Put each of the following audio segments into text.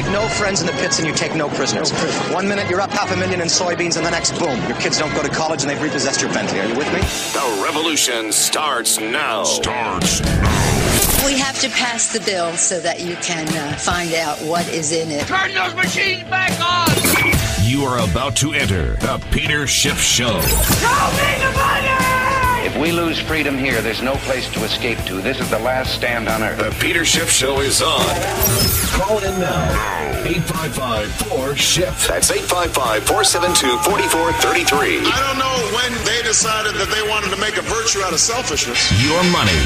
make no friends in the pits and you take no prisoners. 1 minute you're up $500,000 in soybeans, and the next, boom, your kids don't go to college and they've repossessed your Bentley. Are you with me? The revolution starts now. We have to pass the bill so that you can find out what is in it. Turn those machines back on! You are about to enter the Peter Schiff Show. Show me the money! If we lose freedom here, there's no place to escape to. This is the last stand on earth. The Peter Schiff Show is on. Call in now. 855-4-SHIFT. That's 855-472-4433. I don't know when they decided that they wanted to make a virtue out of selfishness. Your money,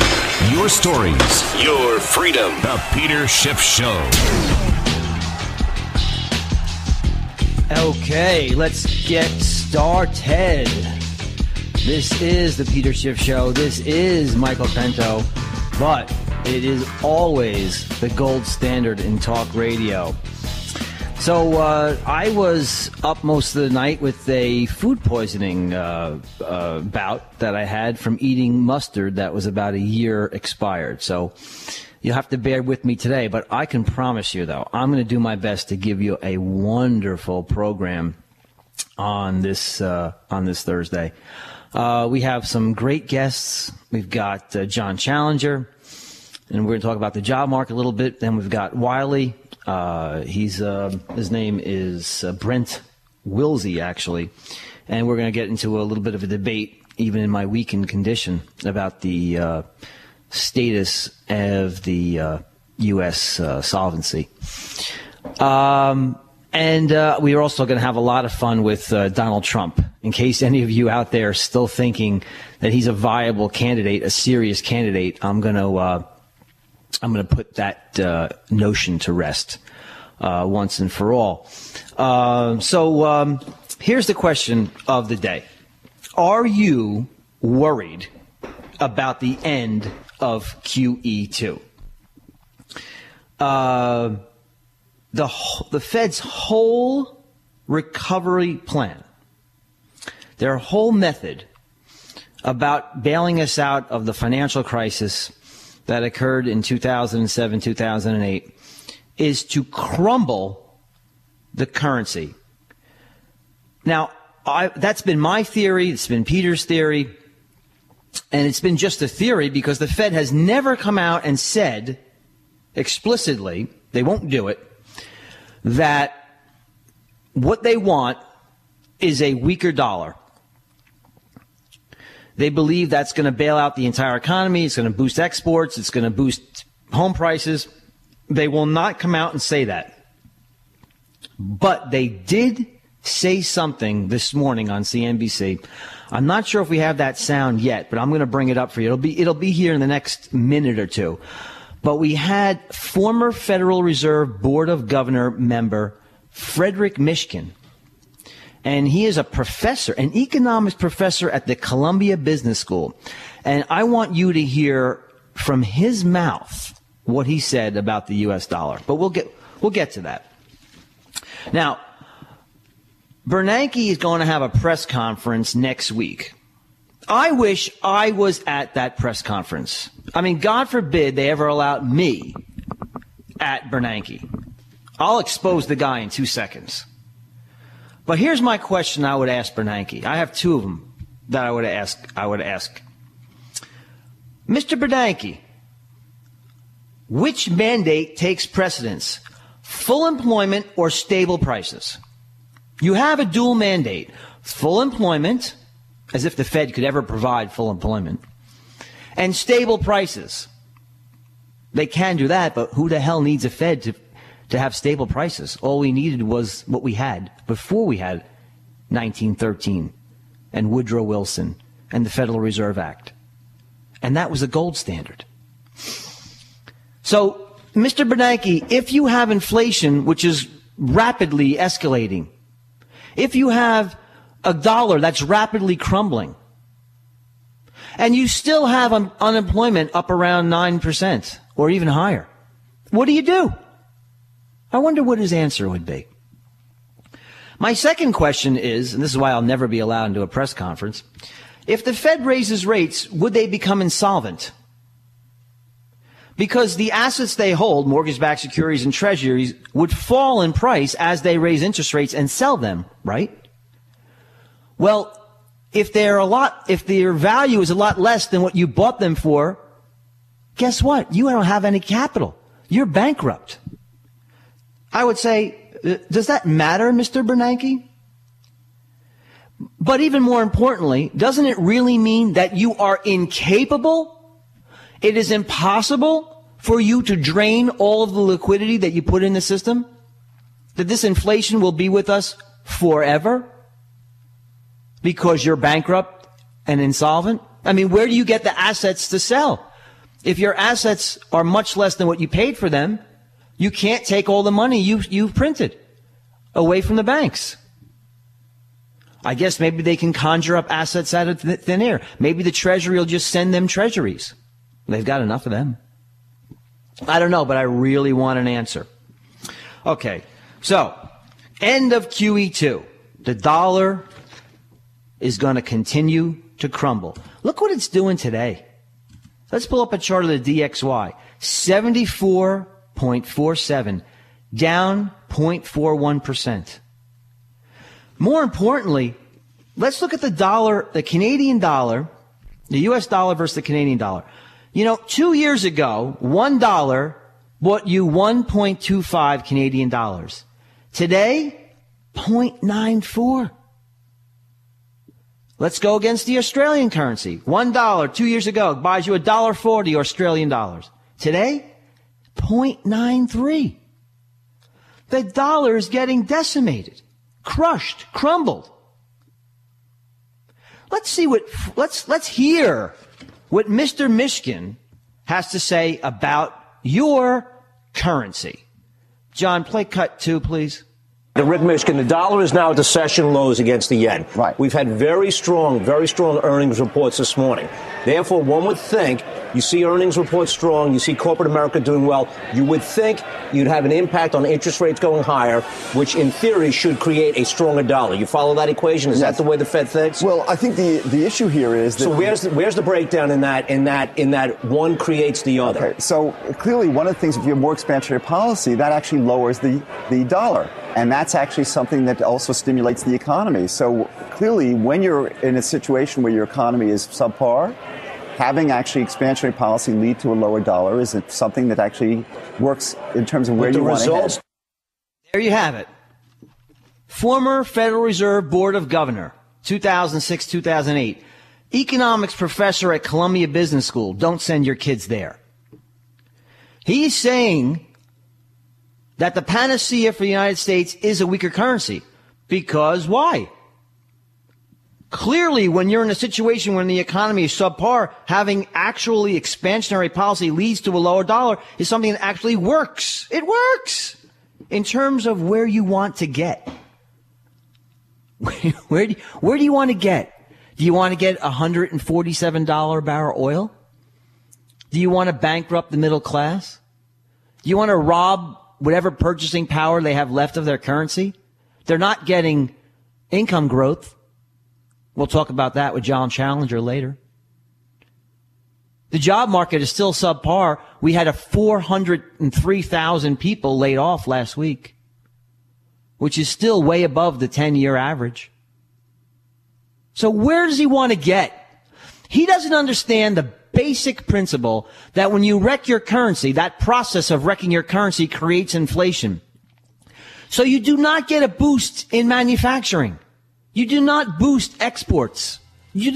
your stories, your freedom. The Peter Schiff Show. Okay, let's get started. This is the Peter Schiff Show. This is Michael Pento, but it is always the gold standard in talk radio. So I was up most of the night with a food poisoning bout that I had from eating mustard that was about a year expired. So you'll have to bear with me today, but I can promise you, though, I'm going to do my best to give you a wonderful program on this Thursday. We have some great guests. We've got John Challenger, and we're going to talk about the job market a little bit. Then we've got Wiley. His name is Brent Wilsey, actually, and we're going to get into a little bit of a debate, even in my weakened condition, about the status of the U.S. solvency. And we are also going to have a lot of fun with Donald Trump. In case any of you out there are still thinking that he's a viable candidate, a serious candidate, I'm going to put that notion to rest once and for all. So here's the question of the day. Are you worried about the end of QE2? The Fed's whole recovery plan, their whole method about bailing us out of the financial crisis that occurred in 2007, 2008, is to crumble the currency. Now, that's been my theory. It's been Peter's theory. And it's been just a theory because the Fed has never come out and said explicitly, they won't do it, that what they want is a weaker dollar. They believe that's going to bail out the entire economy. It's going to boost exports. It's going to boost home prices. They will not come out and say that. But they did say something this morning on CNBC. I'm not sure if we have that sound yet, but I'm going to bring it up for you. It'll be here in the next minute or two. But we had former Federal Reserve Board of Governor member Frederick Mishkin. And he is a professor, an economics professor at the Columbia Business School. And I want you to hear from his mouth what he said about the U.S. dollar. But we'll get to that. Now, Bernanke is going to have a press conference next week. I wish I was at that press conference. I mean, God forbid they ever allow me at Bernanke. I'll expose the guy in 2 seconds. But here's my question I would ask Bernanke. I have two of them that I would ask. Mr. Bernanke, which mandate takes precedence? Full employment or stable prices? You have a dual mandate. Full employment, as if the Fed could ever provide full employment, and stable prices. They can do that, but who the hell needs a Fed to have stable prices? All we needed was what we had before we had 1913 and Woodrow Wilson and the Federal Reserve Act. And that was the gold standard. So, Mr. Bernanke, if you have inflation, which is rapidly escalating, if you have a dollar that's rapidly crumbling, and you still have unemployment up around 9% or even higher, what do? I wonder what his answer would be. My second question is, and this is why I'll never be allowed into a press conference, if the Fed raises rates, would they become insolvent? because the assets they hold, mortgage-backed securities and treasuries, would fall in price as they raise interest rates and sell them, right? Well, if their value is a lot less than what you bought them for, guess what? You don't have any capital. You're bankrupt. I would say, does that matter, Mr. Bernanke? But even more importantly, doesn't it really mean that you are incapable? It is impossible for you to drain all of the liquidity that you put in the system? That this inflation will be with us forever? Because you're bankrupt and insolvent? I mean, where do you get the assets to sell? If your assets are much less than what you paid for them, you can't take all the money you've printed away from the banks. I guess maybe they can conjure up assets out of thin air. Maybe the Treasury will just send them treasuries. They've got enough of them. I don't know, but I really want an answer. Okay, so end of QE2. The dollar is going to continue to crumble. Look what it's doing today. Let's pull up a chart of the DXY. 74.47, down 0.41%. More importantly, let's look at the dollar, the Canadian dollar, the U.S. dollar versus the Canadian dollar. You know, 2 years ago, $1 bought you 1.25 Canadian dollars. Today, 0.94. Let's go against the Australian currency. $1 2 years ago buys you $1.40 Australian dollars. Today, 0.93. The dollar is getting decimated, crushed, crumbled. Let's hear what Mr. Mishkin has to say about your currency. John, play cut 2, please. Rick Mishkin, the dollar is now at the session lows against the yen. Right. We've had very strong earnings reports this morning. Therefore, one would think you see earnings reports strong, you see corporate America doing well, you would think you'd have an impact on interest rates going higher, which in theory should create a stronger dollar. You follow that equation? Is that the way the Fed thinks? Well, I think the issue here is that... So where's the breakdown in that one creates the other? Okay, so clearly one of the things, if you have more expansionary policy, that actually lowers the dollar. And that's actually something that also stimulates the economy. So clearly, when you're in a situation where your economy is subpar, having actually expansionary policy lead to a lower dollar is something that actually works in terms of where you want to head. There you have it. Former Federal Reserve Board of Governor, 2006-2008. Economics professor at Columbia Business School. Don't send your kids there. He's saying that the panacea for the United States is a weaker currency. Because why? Clearly, when you're in a situation when the economy is subpar, having actually expansionary policy leads to a lower dollar is something that actually works. It works in terms of where you want to get. Where do you want to get? Do you want to get $147 barrel oil? Do you want to bankrupt the middle class? Do you want to rob whatever purchasing power they have left of their currency? They're not getting income growth. We'll talk about that with John Challenger later. The job market is still subpar. We had 403,000 people laid off last week, which is still way above the 10-year average. So where does he want to get? He doesn't understand the basic principle that when you wreck your currency, that process of wrecking your currency creates inflation. So you do not get a boost in manufacturing. You do not boost exports. You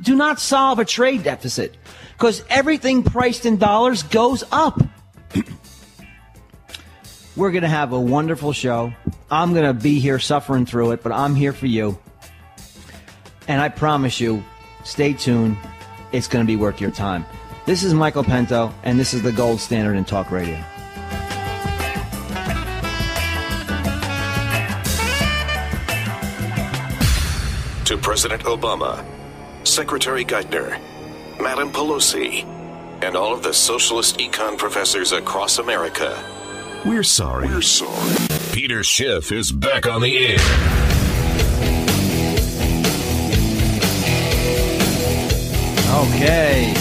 do not solve a trade deficit because everything priced in dollars goes up. We're going to have a wonderful show. I'm going to be here suffering through it, but I'm here for you. And I promise you, stay tuned. It's going to be worth your time. This is Michael Pento, and this is the gold standard in talk radio. To President Obama, Secretary Geithner, Madam Pelosi, and all of the socialist econ professors across America. We're sorry. Peter Schiff is back on the air. Okay.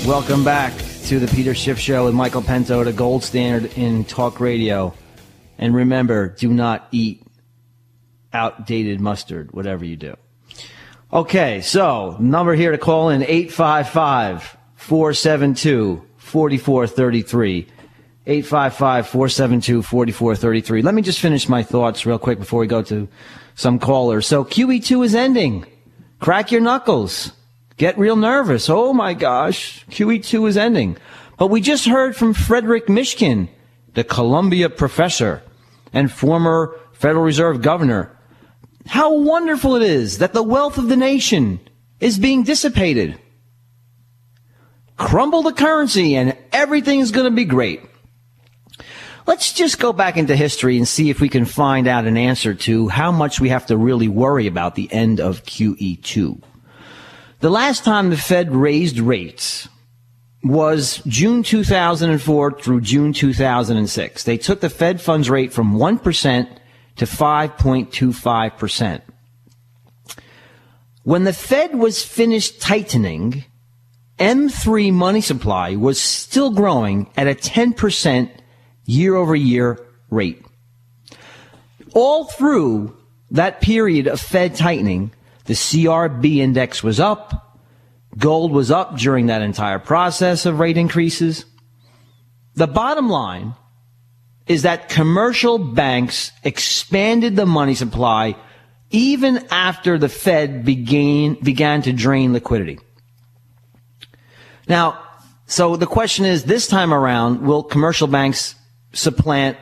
Welcome back to the Peter Schiff Show with Michael Pento, the gold standard in talk radio. And remember, do not eat outdated mustard, whatever you do. Okay, so number here to call in, 855-472-4433. 855-472-4433. Let me just finish my thoughts real quick before we go to some callers. So QE2 is ending. Crack your knuckles. Get real nervous. Oh my gosh, QE2 is ending. But we just heard from Frederick Mishkin, the Columbia professor and former Federal Reserve governor, how wonderful it is that the wealth of the nation is being dissipated. Crumble the currency and everything is going to be great. Let's just go back into history and see if we can find out an answer to how much we have to really worry about the end of QE2. The last time the Fed raised rates was June 2004 through June 2006. They took the Fed funds rate from 1% to 5.25%. When the Fed was finished tightening, M3 money supply was still growing at a 10% year-over-year rate. All through that period of Fed tightening, the CRB index was up. Gold was up during that entire process of rate increases. The bottom line is that commercial banks expanded the money supply even after the Fed began to drain liquidity. Now, so the question is, this time around, will commercial banks supplant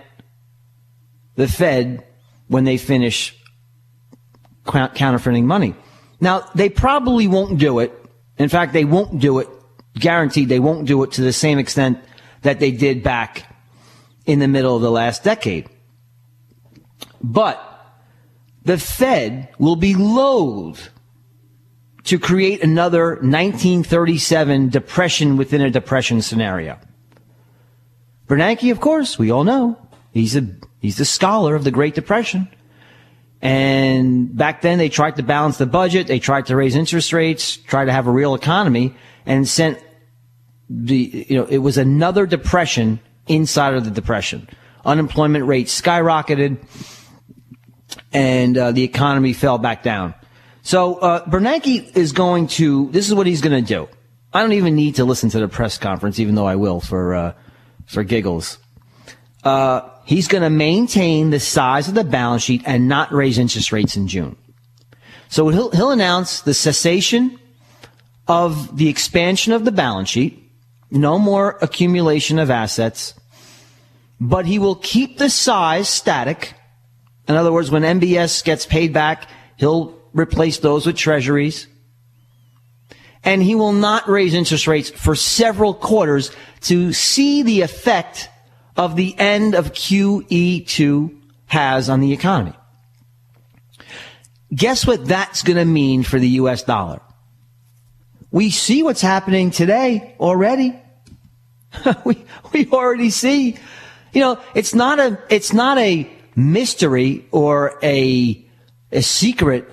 the Fed when they finish counterfeiting money? Now, they probably won't do it. In fact, they won't do it, guaranteed they won't do it to the same extent that they did back in the middle of the last decade. But the Fed will be loath to create another 1937 depression within a depression scenario. Bernanke, of course, we all know, he's the scholar of the Great Depression. And back then they tried to balance the budget, they tried to raise interest rates, try to have a real economy, and it was another depression inside of the depression. Unemployment rate skyrocketed, and the economy fell back down. So Bernanke is this is what he's going to do. I don't even need to listen to the press conference, even though I will for giggles. He's going to maintain the size of the balance sheet and not raise interest rates in June. So he'll announce the cessation of the expansion of the balance sheet, no more accumulation of assets, but he will keep the size static. In other words, when MBS gets paid back, he'll replace those with treasuries. And he will not raise interest rates for several quarters to see the effect of the end of QE2 has on the economy. Guess what that's going to mean for the U.S. dollar? We see what's happening today already. we already see. It's not a mystery or a secret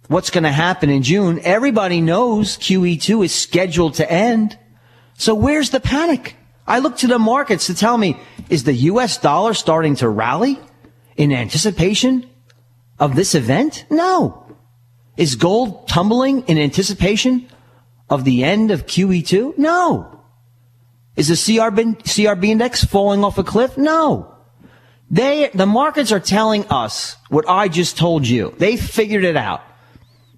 what's going to happen in June. Everybody knows QE2 is scheduled to end. So where's the panic? I look to the markets to tell me, is the U.S. dollar starting to rally in anticipation of this event? No. Is gold tumbling in anticipation of the end of QE2? No. Is the CRB index falling off a cliff? No. The markets are telling us what I just told you. They figured it out.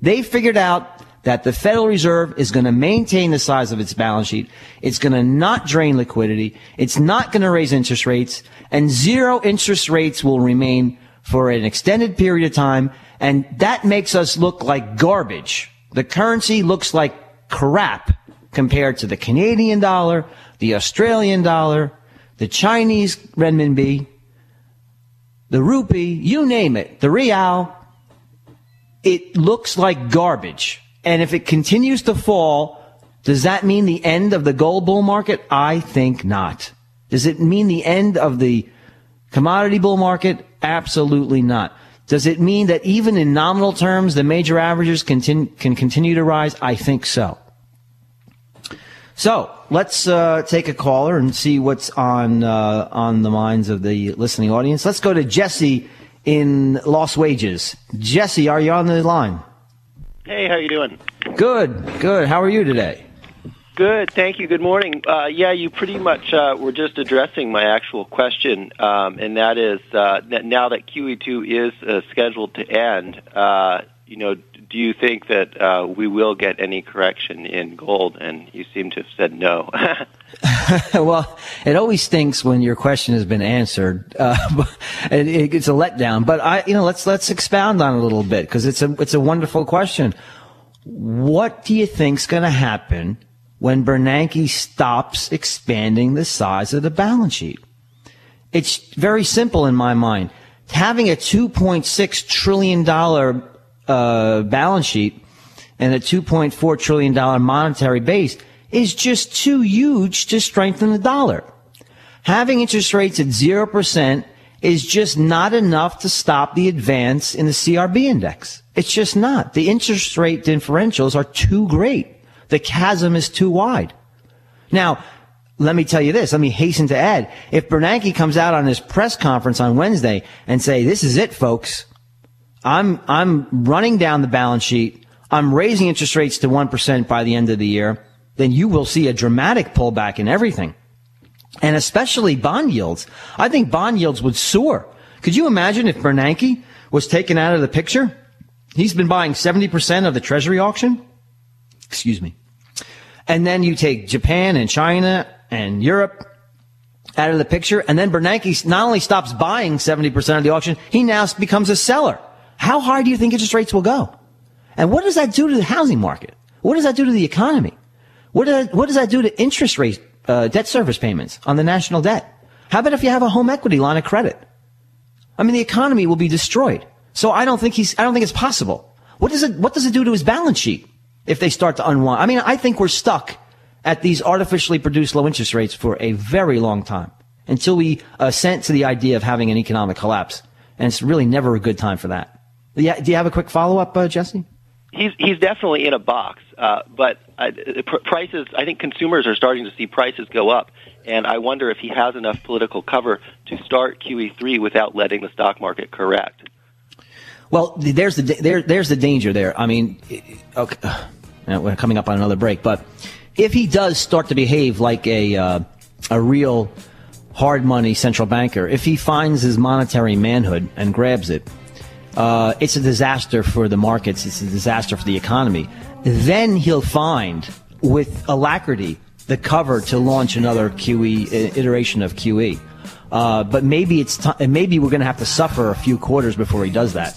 They figured out that the Federal Reserve is going to maintain the size of its balance sheet. It's going to not drain liquidity. It's not going to raise interest rates. And zero interest rates will remain for an extended period of time. And that makes us look like garbage. The currency looks like crap compared to the Canadian dollar, the Australian dollar, the Chinese renminbi, the rupee, you name it, the real. It looks like garbage. And if it continues to fall, does that mean the end of the gold bull market? I think not. Does it mean the end of the commodity bull market? Absolutely not. Does it mean that even in nominal terms, the major averages can continue to rise? I think so. So let's take a caller and see what's on the minds of the listening audience. Let's go to Jesse in Los Wages. Jesse, are you on the line? Hey, how you doing? Good. How are you today? Good, thank you. Good morning. You pretty much were just addressing my actual question, and that is that now that QE2 is scheduled to end, do you think that we will get any correction in gold? And you seem to have said no. Well, it always stinks when your question has been answered. It's a letdown. But let's expound on it a little bit because it's a wonderful question. What do you think's going to happen when Bernanke stops expanding the size of the balance sheet? It's very simple in my mind. Having a $2.6 trillion balance sheet and a $2.4 trillion monetary base is just too huge to strengthen the dollar. Having interest rates at 0% is just not enough to stop the advance in the CRB index. It's just not. The interest rate differentials are too great. The chasm is too wide. Now, let me tell you this. Let me hasten to add. If Bernanke comes out on his press conference on Wednesday and say, this is it, folks. I'm running down the balance sheet. I'm raising interest rates to 1% by the end of the year. Then you will see a dramatic pullback in everything. And especially bond yields. I think bond yields would soar. Could you imagine if Bernanke was taken out of the picture? He's been buying 70% of the Treasury auction. Excuse me. And then you take Japan and China and Europe out of the picture. And then Bernanke not only stops buying 70% of the auction, he now becomes a seller. How high do you think interest rates will go? And what does that do to the housing market? What does that do to the economy? What does that do to interest rate, debt service payments on the national debt? How about if you have a home equity line of credit? I mean, the economy will be destroyed. So I don't think it's possible. What does it do to his balance sheet if they start to unwind? I mean, I think we're stuck at these artificially produced low interest rates for a very long time until we assent to the idea of having an economic collapse. And it's really never a good time for that. Do you have a quick follow-up, Jesse? He's definitely in a box, but prices, I think consumers are starting to see prices go up, and I wonder if he has enough political cover to start QE3 without letting the stock market correct. Well, there's the danger there. I mean, okay, we're coming up on another break, but if he does start to behave like a real hard money central banker, if he finds his monetary manhood and grabs it, it's a disaster for the markets. It's a disaster for the economy. Then he'll find, with alacrity, the cover to launch another QE iteration of QE. But maybe maybe we're going to have to suffer a few quarters before he does that.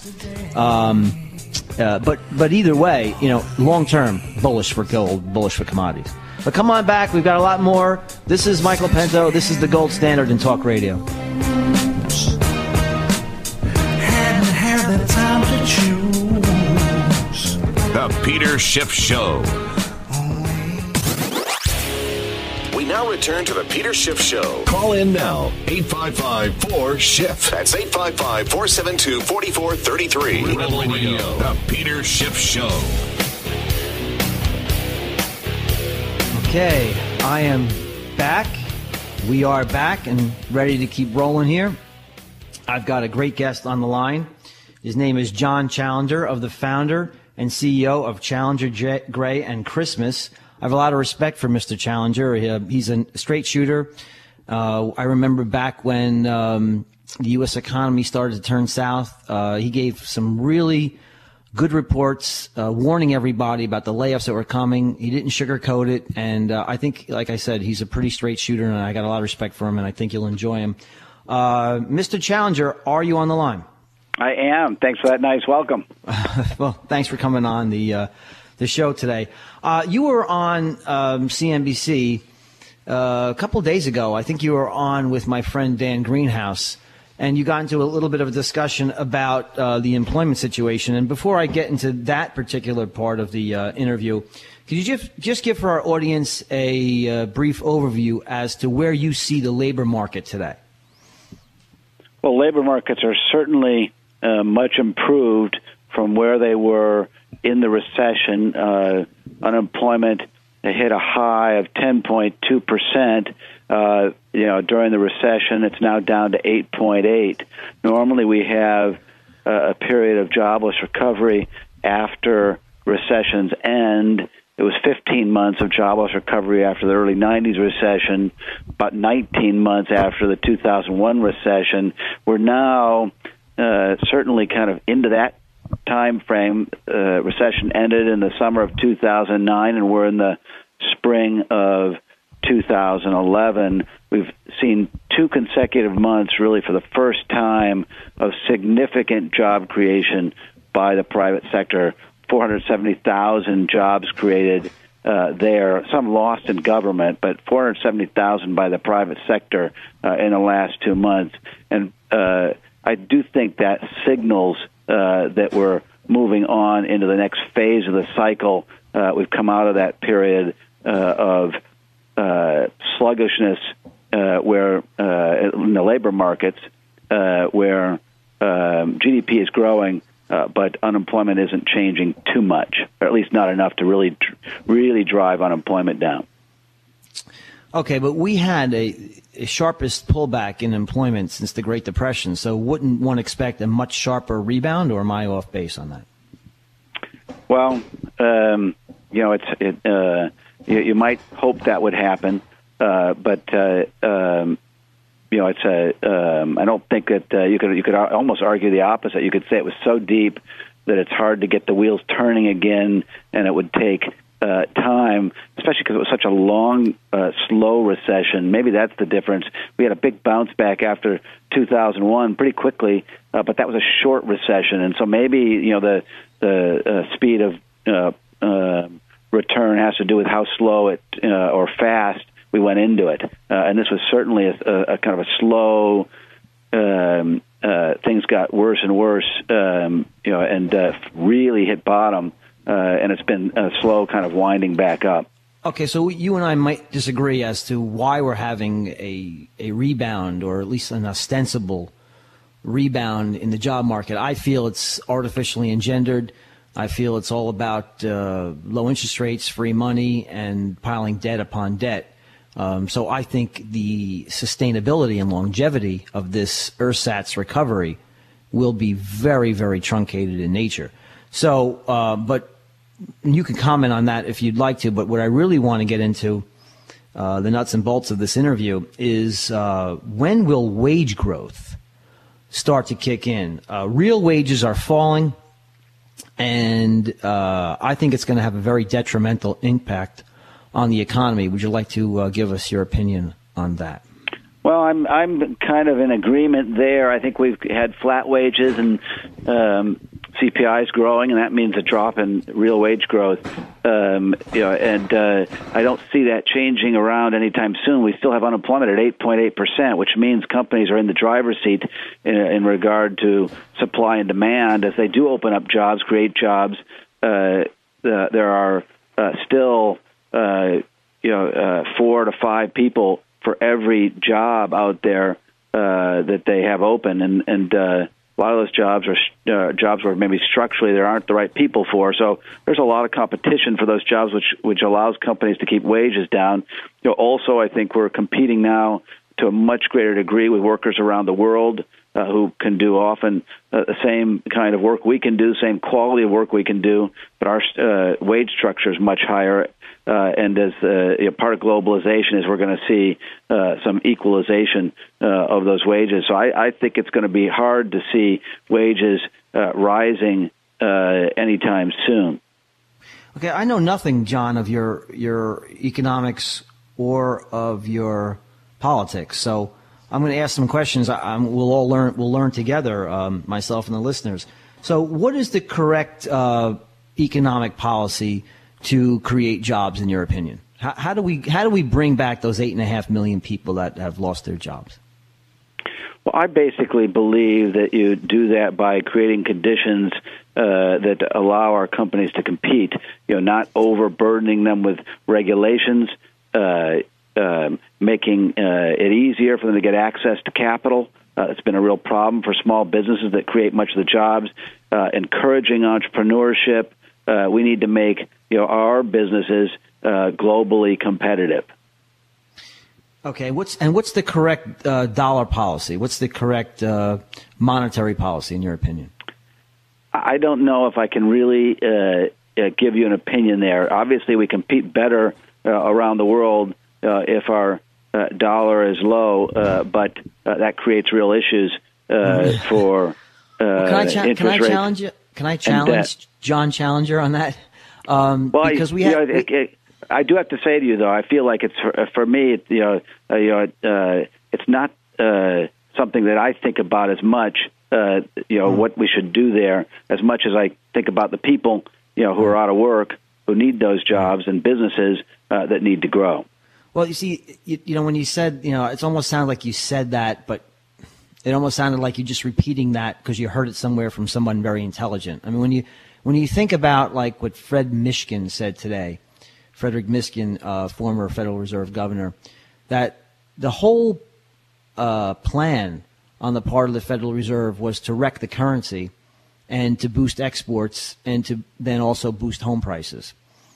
But either way, long term, bullish for gold, bullish for commodities. But come on back. We've got a lot more. This is Michael Pinto. This is the gold standard in talk radio. Time to choose. The Peter Schiff Show. We now return to the Peter Schiff Show. Call in now, 855-4-SCHIFF. That's 855-472-4433. Radio. The Peter Schiff Show. Okay, I am back. We are back and ready to keep rolling here. I've got a great guest on the line. His name is John Challenger, of the founder and CEO of Challenger Gray and Christmas. I have a lot of respect for Mr. Challenger. He's a straight shooter. I remember back when the U.S. economy started to turn south, he gave some really good reports, warning everybody about the layoffs that were coming. He didn't sugarcoat it. And I think, like I said, he's a pretty straight shooter, and I got a lot of respect for him, and I think you'll enjoy him. Mr. Challenger, are you on the line? I am. Thanks for that nice welcome. Well, thanks for coming on the show today. You were on CNBC a couple of days ago. I think you were on with my friend Dan Greenhouse, and you got into a little bit of a discussion about the employment situation. And before I get into that particular part of the interview, could you just give for our audience a brief overview as to where you see the labor market today? Well, labor markets are certainly much improved from where they were in the recession. Unemployment hit a high of 10.2%. During the recession, it's now down to 8.8. Normally, we have a period of jobless recovery after recessions end. It was 15 months of jobless recovery after the early 90s recession, about 19 months after the 2001 recession. We're now certainly kind of into that time frame. Recession ended in the summer of 2009, and we're in the spring of 2011. We've seen 2 consecutive months, really for the first time, of significant job creation by the private sector. 470,000 jobs created there, some lost in government, but 470,000 by the private sector in the last 2 months. And I do think that signals that we're moving on into the next phase of the cycle. We've come out of that period of sluggishness where in the labor markets where GDP is growing, but unemployment isn't changing too much, or at least not enough to really drive unemployment down. Okay, but we had a sharpest pullback in employment since the Great Depression, so wouldn't one expect a much sharper rebound, or am I off base on that? Well, you might hope that would happen, but it's I don't think that you could almost argue the opposite. You could say it was so deep that it's hard to get the wheels turning again, and it would take time, especially because it was such a long, slow recession. Maybe that's the difference. We had a big bounce back after 2001 pretty quickly, but that was a short recession, and so maybe the speed of return has to do with how slow it or fast we went into it, and this was certainly a kind of a slow. Things got worse and worse, and really hit bottom. And it's been a slow kind of winding back up. Okay, so you and I might disagree as to why we're having a rebound, or at least an ostensible rebound in the job market. I feel it's artificially engendered. I feel it's all about low interest rates, free money, and piling debt upon debt. So I think the sustainability and longevity of this ersatz recovery will be very, very truncated in nature. So, but you can comment on that if you'd like to, but what I really want to get into, the nuts and bolts of this interview, is when will wage growth start to kick in? Real wages are falling, and I think it's going to have a very detrimental impact on the economy. Would you like to give us your opinion on that? Well, I'm kind of in agreement there. I think we've had flat wages, and CPI is growing, and that means a drop in real wage growth. And I don't see that changing around anytime soon. We still have unemployment at 8.8%, which means companies are in the driver's seat in regard to supply and demand. As they do open up jobs, create jobs, there are still 4 to 5 people for every job out there that they have open, and a lot of those jobs are jobs where maybe structurally there aren't the right people for. So there's a lot of competition for those jobs, which allows companies to keep wages down. Also, I think we're competing now to a much greater degree with workers around the world who can do often the same kind of work we can do, same quality of work we can do, but our wage structure is much higher. And as part of globalization is we're going to see some equalization of those wages. So I think it's going to be hard to see wages rising anytime soon. Okay, I know nothing, John, of your economics or of your politics. So I'm going to ask some questions. We'll learn together, myself and the listeners. So what is the correct economic policy to create jobs, in your opinion? How do we bring back those 8.5 million people that have lost their jobs? Well, I basically believe that you do that by creating conditions that allow our companies to compete. Not overburdening them with regulations, making it easier for them to get access to capital. It's been a real problem for small businesses that create much of the jobs. Encouraging entrepreneurship. We need to make our businesses globally competitive. Okay, what's the correct dollar policy? What's the correct monetary policy, in your opinion? I don't know if I can really give you an opinion there. Obviously, we compete better around the world if our dollar is low, but that creates real issues for interest rates. Can I challenge John Challenger on that? Because I do have to say to you, though, I feel like it's for me. It's not something that I think about as much. What we should do there, as much as I think about the people, who are out of work, who need those jobs, and businesses that need to grow. Well, you see, when you said, it almost sounded like you said that, but it almost sounded like you're just repeating that because you heard it somewhere from someone very intelligent. I mean, when you think about like what Frederick Mishkin, former Federal Reserve governor, that the whole plan on the part of the Federal Reserve was to wreck the currency and to boost exports and to then also boost home prices.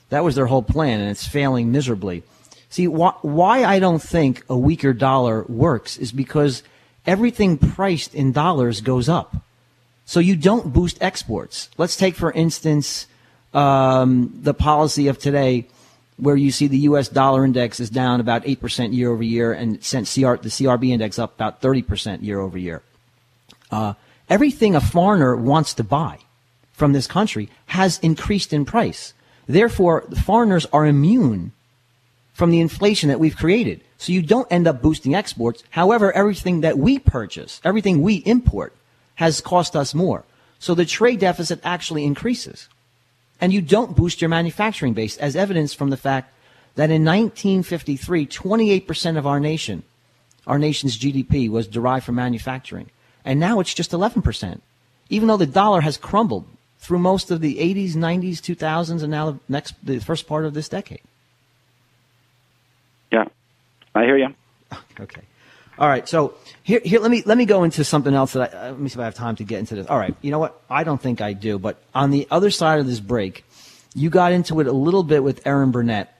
That was their whole plan, and it's failing miserably. See, why I don't think a weaker dollar works is because everything priced in dollars goes up. So you don't boost exports. Let's take, for instance, the policy of today, where you see the U.S. dollar index is down about 8% year over year, and sent the CRB index up about 30% year over year. Everything a foreigner wants to buy from this country has increased in price. Therefore, the foreigners are immune from the inflation that we've created. So you don't end up boosting exports. However, everything that we purchase, everything we import, has cost us more. So the trade deficit actually increases. And you don't boost your manufacturing base, as evidenced from the fact that in 1953, 28% of our nation's GDP was derived from manufacturing. And now it's just 11%, even though the dollar has crumbled through most of the 80s, 90s, 2000s, and now the first part of this decade. Yeah, I hear you. Okay. All right. So here, let me go into something else that let me see if I have time to get into this. All right. You know what? I don't think I do. But on the other side of this break, you got into it a little bit with Erin Burnett.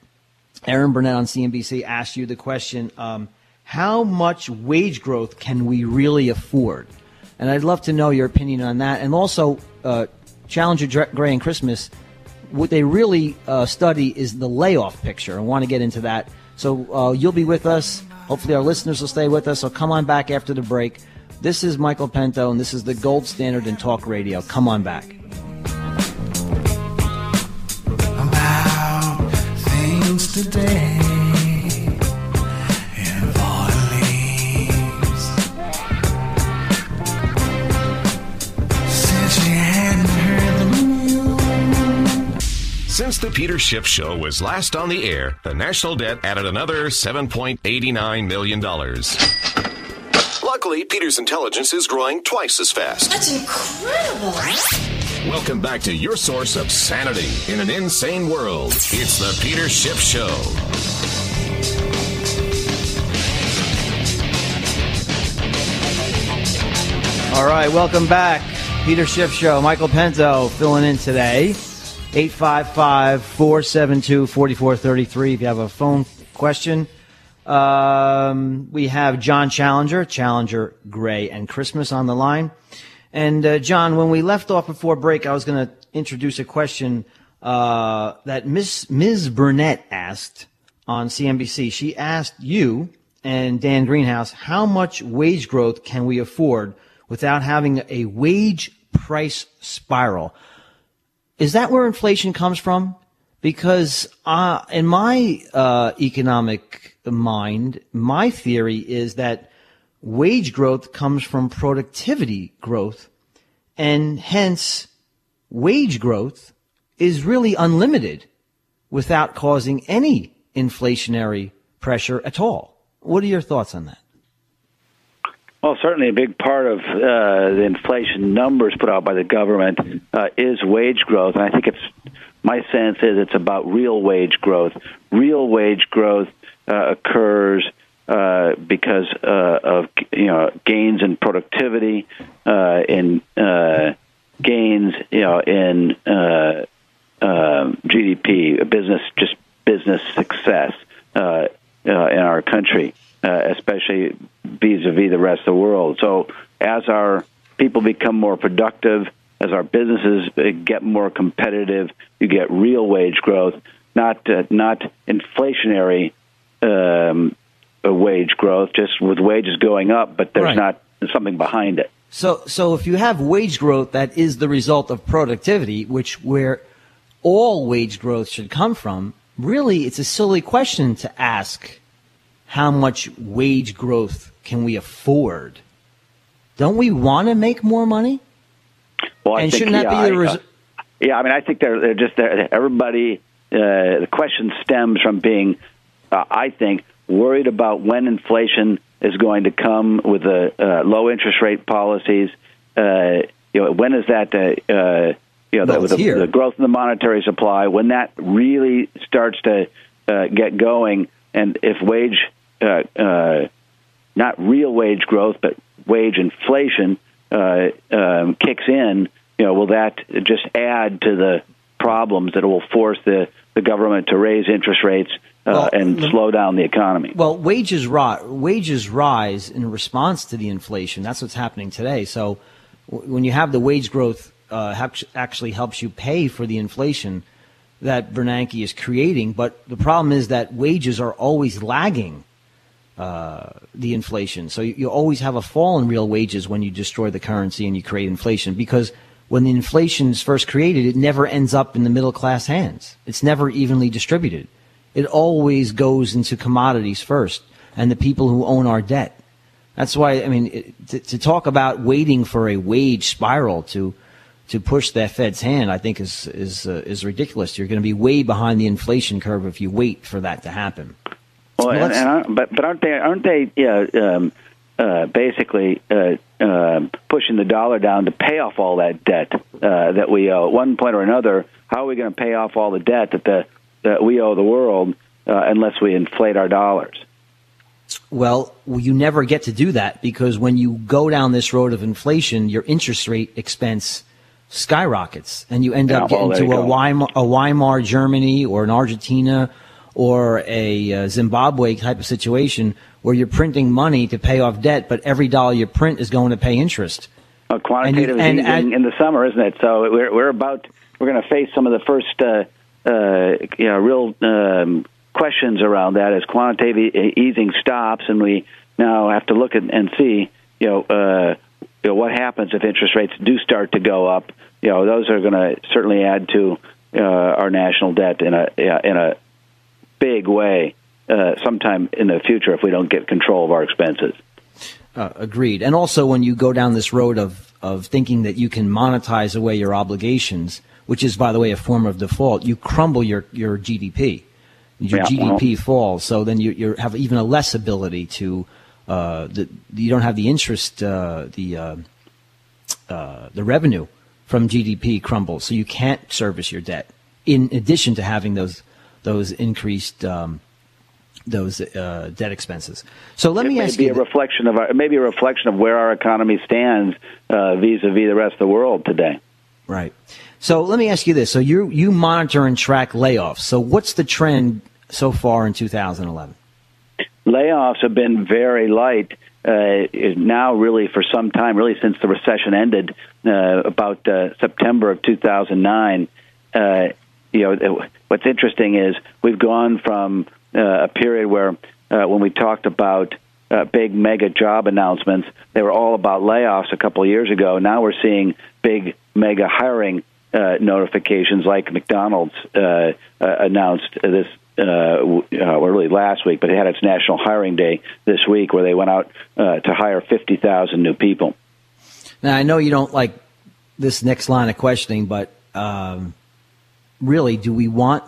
Erin Burnett on CNBC asked you the question, how much wage growth can we really afford? And I'd love to know your opinion on that. And also, Challenger, Gray, and Christmas, what they really study is the layoff picture. I want to get into that. So you'll be with us. Hopefully our listeners will stay with us. So come on back after the break. This is Michael Pinto, and this is the gold standard in talk radio. Come on back. About things today in fallen leaves. Since you hadn't heard the news. Since the Peter Schiff Show was last on the air, the national debt added another $7.89 million. Luckily, Peter's intelligence is growing twice as fast. That's incredible. Welcome back to your source of sanity in an insane world. It's the Peter Schiff Show. All right, welcome back. Peter Schiff Show. Michael Pinto filling in today. 855-472-4433 if you have a phone question. We have John Challenger, Gray, and Christmas on the line. And John, when we left off before break, I was going to introduce a question that Ms. Burnett asked on CNBC. She asked you and Dan Greenhouse, how much wage growth can we afford without having a wage price spiral? Is that where inflation comes from? Because in my economic mind, my theory is that wage growth comes from productivity growth, and hence wage growth is really unlimited without causing any inflationary pressure at all. What are your thoughts on that? Well, certainly a big part of the inflation numbers put out by the government is wage growth, and I think my sense is it's about real wage growth. Real wage growth occurs because of gains in productivity, in gains in GDP, a business just business success in our country, especially vis-a-vis the rest of the world. So as our people become more productive, as our businesses get more competitive, you get real wage growth, not inflationary wage growth, just with wages going up, but there's not something behind it. So if you have wage growth that is the result of productivity, where all wage growth should come from, really it's a silly question to ask how much wage growth can we afford. Don't we want to make more money? Well, I think, I think they're just everybody. The question stems from being, I think, worried about when inflation is going to come with the low interest rate policies. When is that? The growth in the monetary supply, when that really starts to get going, and if wage, not real wage growth, but wage inflation kicks in, will that just add to the problems that will force the government to raise interest rates and slow down the economy? Well, wages rise in response to the inflation. That's what's happening today. So when you have the wage growth actually helps you pay for the inflation that Bernanke is creating. But the problem is that wages are always lagging the inflation. So you always have a fall in real wages when you destroy the currency and you create inflation, because when the inflation is first created, it never ends up in the middle class hands. It's never evenly distributed. It always goes into commodities first and the people who own our debt. That's why, to talk about waiting for a wage spiral to push the Fed's hand, I think is ridiculous. You're going to be way behind the inflation curve if you wait for that to happen. Well, but aren't they basically pushing the dollar down to pay off all that debt that we owe? At one point or another, how are we going to pay off all the debt that we owe the world unless we inflate our dollars? Well, you never get to do that, because when you go down this road of inflation, your interest rate expense skyrockets, and you end up getting to a Weimar Germany or an Argentina or a Zimbabwe type of situation where you're printing money to pay off debt, but every dollar you print is going to pay interest. Quantitative easing in the summer, isn't it? So we're going to face some of the first real questions around that as quantitative easing stops, and we now have to look at and see what happens if interest rates do start to go up. Those are going to certainly add to our national debt in a big way sometime in the future if we don't get control of our expenses. Agreed. And also, when you go down this road of thinking that you can monetize away your obligations, which is, by the way, a form of default, you crumble your GDP. Your GDP falls, so then you have even a less ability to. You don't have the interest, the revenue from GDP crumbles, so you can't service your debt. In addition to having those increased debt expenses. So let me ask you. It may be a reflection of where our economy stands vis-a-vis the rest of the world today. Right. So let me ask you this. So you monitor and track layoffs. So what's the trend so far in 2011? Layoffs have been very light now, really, for some time, really since the recession ended about September of 2009. What's interesting is we've gone from a period where when we talked about big mega job announcements, they were all about layoffs a couple of years ago. Now we're seeing big mega hiring notifications, like McDonald's announced this really last week, but it had its National Hiring Day this week, where they went out to hire 50,000 new people. Now, I know you don't like this next line of questioning, but really, do we want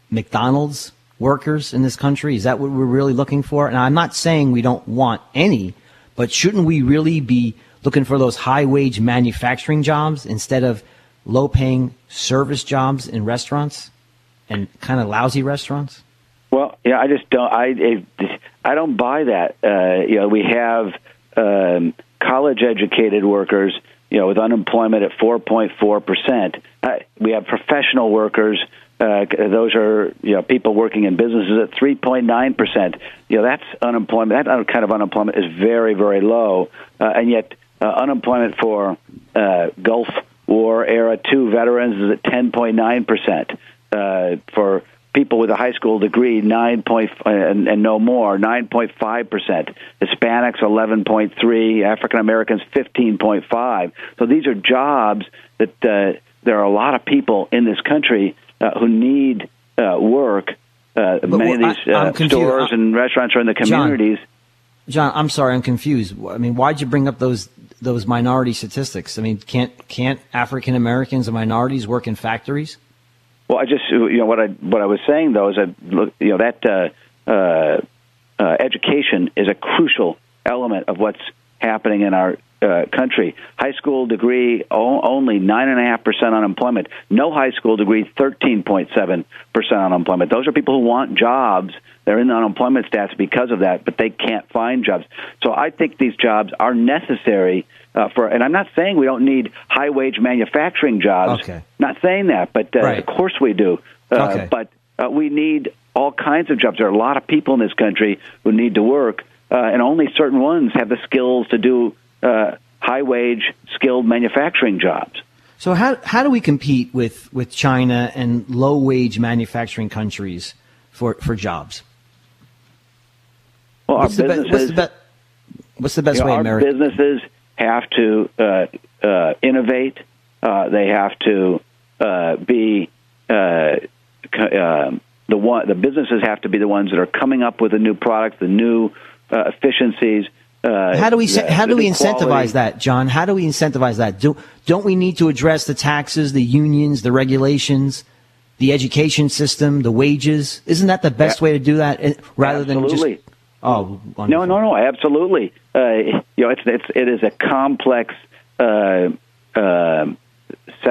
McDonald's workers in this country? Is that what we're really looking for? And I'm not saying we don't want any, but shouldn't we really be looking for those high-wage manufacturing jobs instead of low-paying service jobs in restaurants and kind of lousy restaurants? Well, yeah, I just don't. I don't buy that. We have college-educated workers, with unemployment at 4.4%. We have professional workers Those are people working in businesses at 3.9%. That's unemployment. That kind of unemployment is very, very low, and yet unemployment for Gulf War era II veterans is at 10.9%. For people with a high school degree, and no more, 9.5%. Hispanics, 11.3%. African Americans, 15.5%. So these are jobs that there are a lot of people in this country who need work. Many of these stores and restaurants are in the communities. John, I'm sorry, I'm confused. I mean, why'd you bring up those minority statistics? I mean, can't African Americans and minorities work in factories? Well, I just what I was saying though is that education is a crucial element of what's happening in our country. High school degree only 9.5% unemployment. No high school degree 13.7% unemployment. Those are people who want jobs. They're in the unemployment stats because of that, but they can't find jobs. So I think these jobs are necessary and I'm not saying we don't need high-wage manufacturing jobs. Okay. Not saying that, but of course we do. Okay. But we need all kinds of jobs. There are a lot of people in this country who need to work, and only certain ones have the skills to do high-wage, skilled manufacturing jobs. So how do we compete with China and low-wage manufacturing countries for jobs? Well, what's the best way our America? Businesses have to innovate. They have to be the businesses have to be the ones that are coming up with the new products, the new efficiencies. How do we incentivize that, John? How do we incentivize that? Don't we need to address the taxes, the unions, the regulations, the education system, the wages? Isn't that the best way to do that rather than just? Oh, wonderful. No, absolutely. It is a complex set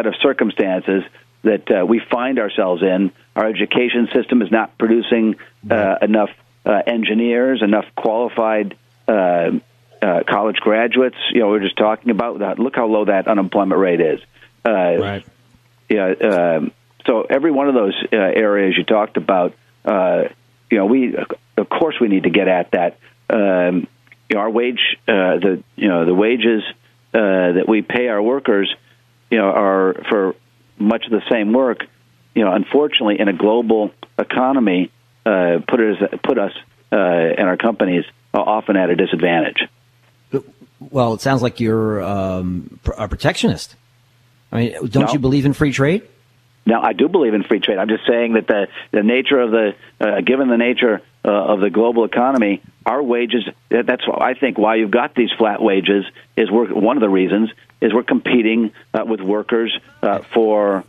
of circumstances that we find ourselves in. Our education system is not producing enough engineers, enough qualified college graduates. We're just talking about that. Look how low that unemployment rate is. Right. So every one of those areas you talked about, of course we need to get at that. Our wage, the wages that we pay our workers, are for much of the same work. Unfortunately, in a global economy, put us and our companies often at a disadvantage. Well, it sounds like you're a protectionist. I mean, don't you believe in free trade? Now, I do believe in free trade. I'm just saying that the nature of given the nature of the global economy, our wages, that's I think why you've got these flat wages is one of the reasons is we're competing with workers for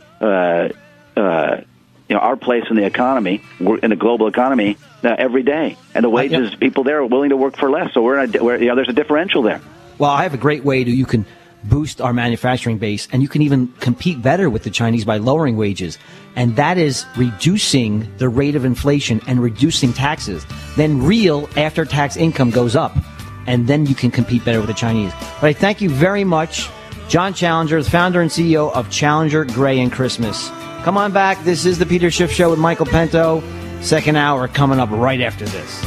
our place in the economy, in the global economy every day. And the wages, people there are willing to work for less. So there's a differential there. Well, I have a great way you can boost our manufacturing base, and you can even compete better with the Chinese by lowering wages, and that is reducing the rate of inflation and reducing taxes. Then real after-tax income goes up, and then you can compete better with the Chinese. But I thank you very much, John Challenger, the founder and CEO of Challenger Gray and Christmas. Come on back. This is the Peter Schiff Show with Michael Pinto. Second hour coming up right after this.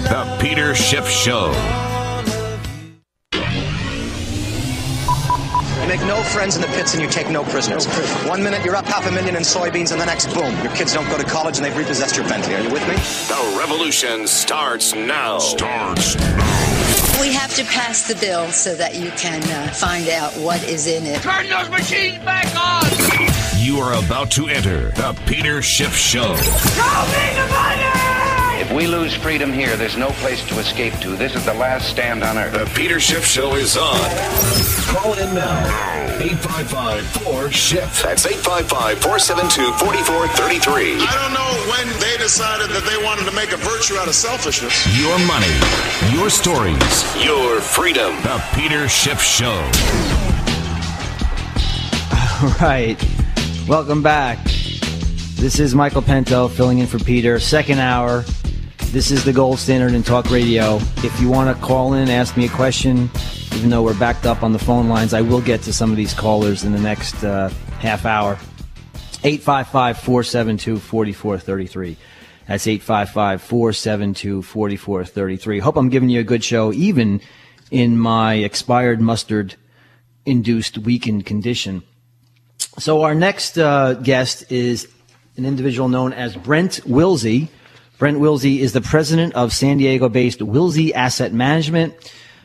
The Peter Schiff Show. You make no friends in the pits and you take no prisoners. 1 minute you're up 500,000 in soybeans and the next, boom, your kids don't go to college and they've repossessed your Bentley. Are you with me? The revolution starts now. We have to pass the bill so that you can find out what is in it. Turn those machines back on! You are about to enter the Peter Schiff Show. Show me the money! If we lose freedom here, there's no place to escape to. This is the last stand on earth. The Peter Schiff Show is on. Call in now. 855-4-SHIFT. That's 855-472-4433. I don't know when they decided that they wanted to make a virtue out of selfishness. Your money, your stories, your freedom. The Peter Schiff Show. All right. Welcome back. This is Michael Pinto filling in for Peter. Second hour. This is the gold standard in talk radio. If you want to call in, ask me a question, even though we're backed up on the phone lines, I will get to some of these callers in the next half hour. 855-472-4433. That's 855-472-4433. Hope I'm giving you a good show, even in my expired mustard-induced weakened condition. So our next guest is an individual known as Brent Wilsey. Brent Wilsey is the president of San Diego-based Wilsey Asset Management.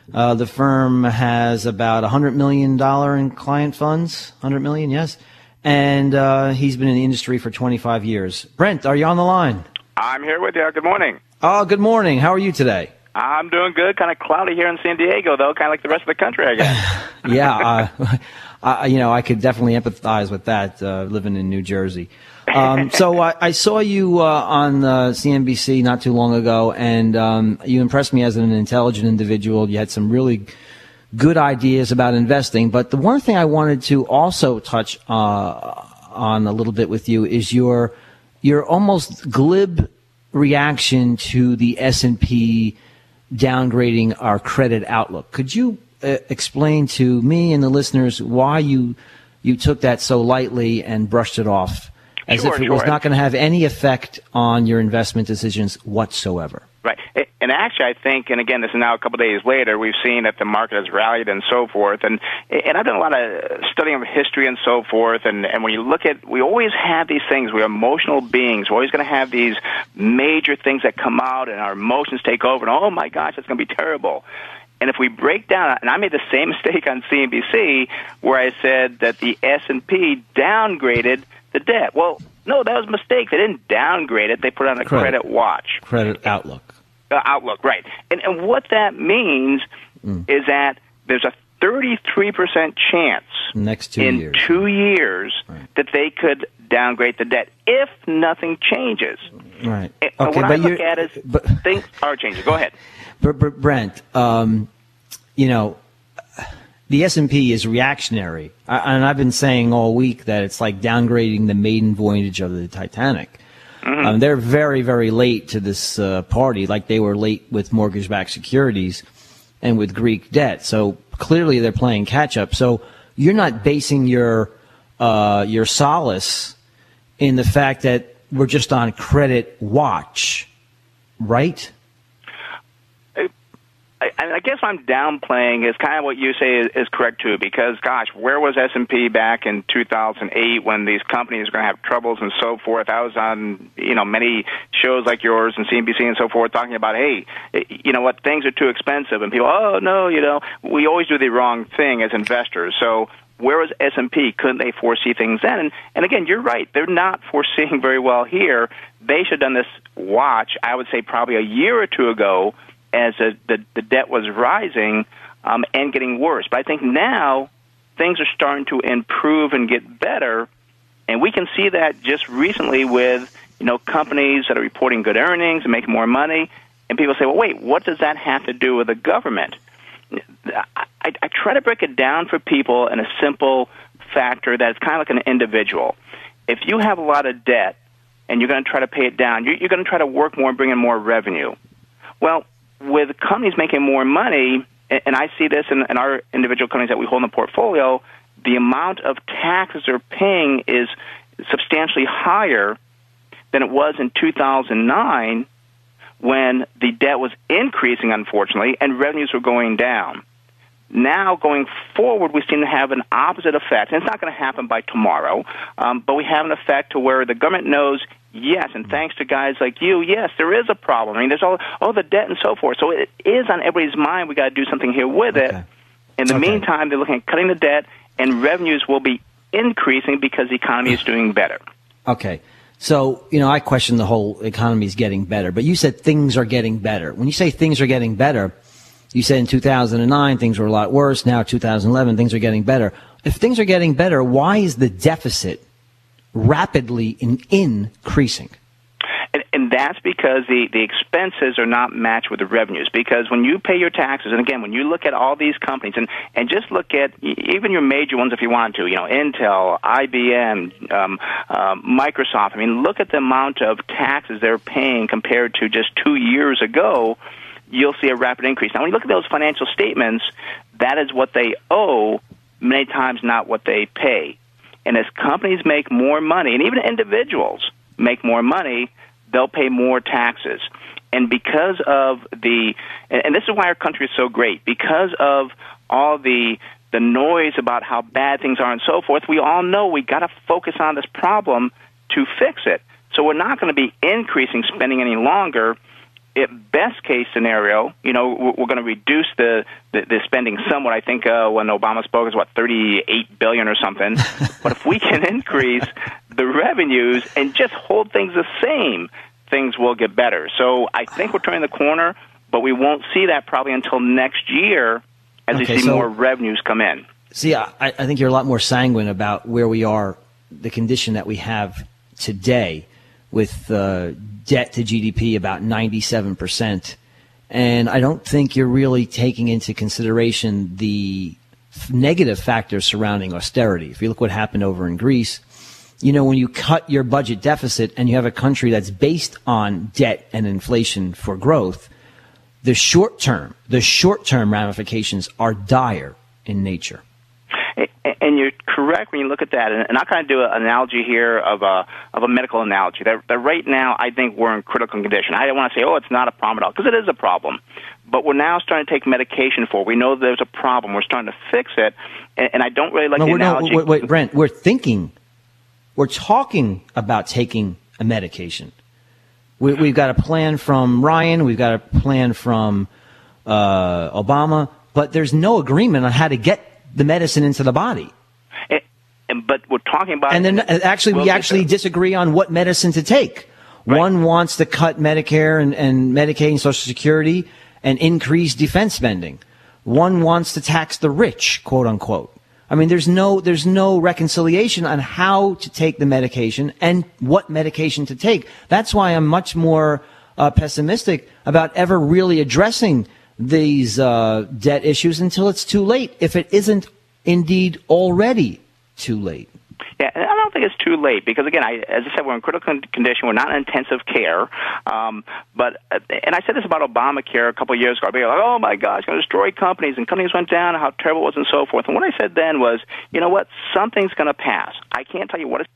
The firm has about $100 million in client funds. $100 million, yes. And he's been in the industry for 25 years. Brent, are you on the line? I'm here with you. Good morning. Oh, good morning. How are you today? I'm doing good. Kind of cloudy here in San Diego, though, kind of like the rest of the country, I guess. Yeah, I could definitely empathize with that, living in New Jersey. So I saw you on CNBC not too long ago, and you impressed me as an intelligent individual. You had some really good ideas about investing. But the one thing I wanted to also touch on a little bit with you is your almost glib reaction to the S&P downgrading our credit outlook. Could you explain to me and the listeners why you took that so lightly and brushed it off as if it was not going to have any effect on your investment decisions whatsoever? Right. And actually, I think, and again, this is now a couple of days later, we've seen that the market has rallied and so forth. And I've done a lot of studying of history and so forth. And when you look at, we always have these things. We're emotional beings. We're always going to have these major things that come out and our emotions take over. And, oh, my gosh, it's going to be terrible. And if we break down, and I made the same mistake on CNBC where I said that the S&P downgraded the debt. Well, no, that was a mistake. They didn't downgrade it. They put it on a credit watch. Credit outlook. Outlook, right. And what that means is that there's a 33% chance next 2 years. 2 years that they could downgrade the debt if nothing changes. Right. Okay, what I look at is things are changing. Go ahead. Brent, the S&P is reactionary. And I've been saying all week that it's like downgrading the maiden voyage of the Titanic. Mm-hmm. They're very, very late to this party, like they were late with mortgage-backed securities and with Greek debt. So clearly they're playing catch-up. So you're not basing your solace in the fact that we're just on credit watch, right? I guess I'm downplaying is kind of what you say is correct, too, because, gosh, where was S&P back in 2008 when these companies were going to have troubles and so forth? I was on, many shows like yours and CNBC and so forth talking about, hey, you know what, things are too expensive. And people, oh, no, we always do the wrong thing as investors. So where was S&P? Couldn't they foresee things then? And again, you're right. They're not foreseeing very well here. They should have done this watch, I would say, probably a year or two ago, as the debt was rising and getting worse. But I think now things are starting to improve and get better, and we can see that just recently with companies that are reporting good earnings and making more money, and people say, well, wait, what does that have to do with the government? I try to break it down for people in a simple factor that's kind of like an individual. If you have a lot of debt and you're going to try to pay it down, you're going to try to work more and bring in more revenue. Well, with companies making more money, and I see this in our individual companies that we hold in the portfolio, the amount of taxes they're paying is substantially higher than it was in 2009 when the debt was increasing, unfortunately, and revenues were going down. Now, going forward, we seem to have an opposite effect. And it's not going to happen by tomorrow, but we have an effect to where the government knows, yes, and thanks to guys like you, yes, there is a problem. I mean, there's all the debt and so forth. So it is on everybody's mind. We got to do something here with it. In the meantime, they're looking at cutting the debt, and revenues will be increasing because the economy is doing better. Okay. So, I question the whole economy is getting better, but you said things are getting better. When you say things are getting better, you said in 2009 things were a lot worse. Now 2011 things are getting better. If things are getting better, why is the deficit rapidly increasing? And that's because the expenses are not matched with the revenues. Because when you pay your taxes, and again, when you look at all these companies, and just look at even your major ones if you want to, Intel, IBM, Microsoft, I mean, look at the amount of taxes they're paying compared to just 2 years ago, you'll see a rapid increase. Now, when you look at those financial statements, that is what they owe, many times not what they pay. And as companies make more money, and even individuals make more money, they'll pay more taxes. And because of and this is why our country is so great, because of all the noise about how bad things are and so forth, we all know we got to focus on this problem to fix it. So we're not going to be increasing spending any longer. At best case scenario, we're going to reduce the spending somewhat. I think when Obama spoke, it was $38 billion or something. But if we can increase the revenues and just hold things the same, things will get better. So I think we're turning the corner, but we won't see that probably until next year as we see more revenues come in. See, I think you're a lot more sanguine about where we are, the condition that we have today with debt to GDP about 97%. And I don't think you're really taking into consideration the negative factors surrounding austerity. If you look what happened over in Greece, when you cut your budget deficit and you have a country that's based on debt and inflation for growth, the short-term ramifications are dire in nature. And you're correct when you look at that. And I'll kind of do an analogy here of a medical analogy. That right now, I think we're in critical condition. I don't want to say, it's not a problem at all, because it is a problem. But we're now starting to take medication for it. We know there's a problem. We're starting to fix it. And I don't really like the analogy. Wait, Brent, we're talking about taking a medication. We've got a plan from Ryan. We've got a plan from Obama. But there's no agreement on how to get the medicine into the body. But we're talking about... And then we actually disagree on what medicine to take. Right. One wants to cut Medicare and Medicaid and Social Security and increase defense spending. One wants to tax the rich, quote unquote. I mean, there's no reconciliation on how to take the medication and what medication to take. That's why I'm much more pessimistic about ever really addressing these debt issues until it's too late, if it isn't indeed already too late. Yeah, and I don't think it's too late because, again, as I said, we're in critical condition. We're not in intensive care. And I said this about Obamacare a couple of years ago. I'd be like, oh, my gosh, it's going to destroy companies. And companies went down and how terrible it was and so forth. And what I said then was, you know what, something's going to pass. I can't tell you what it's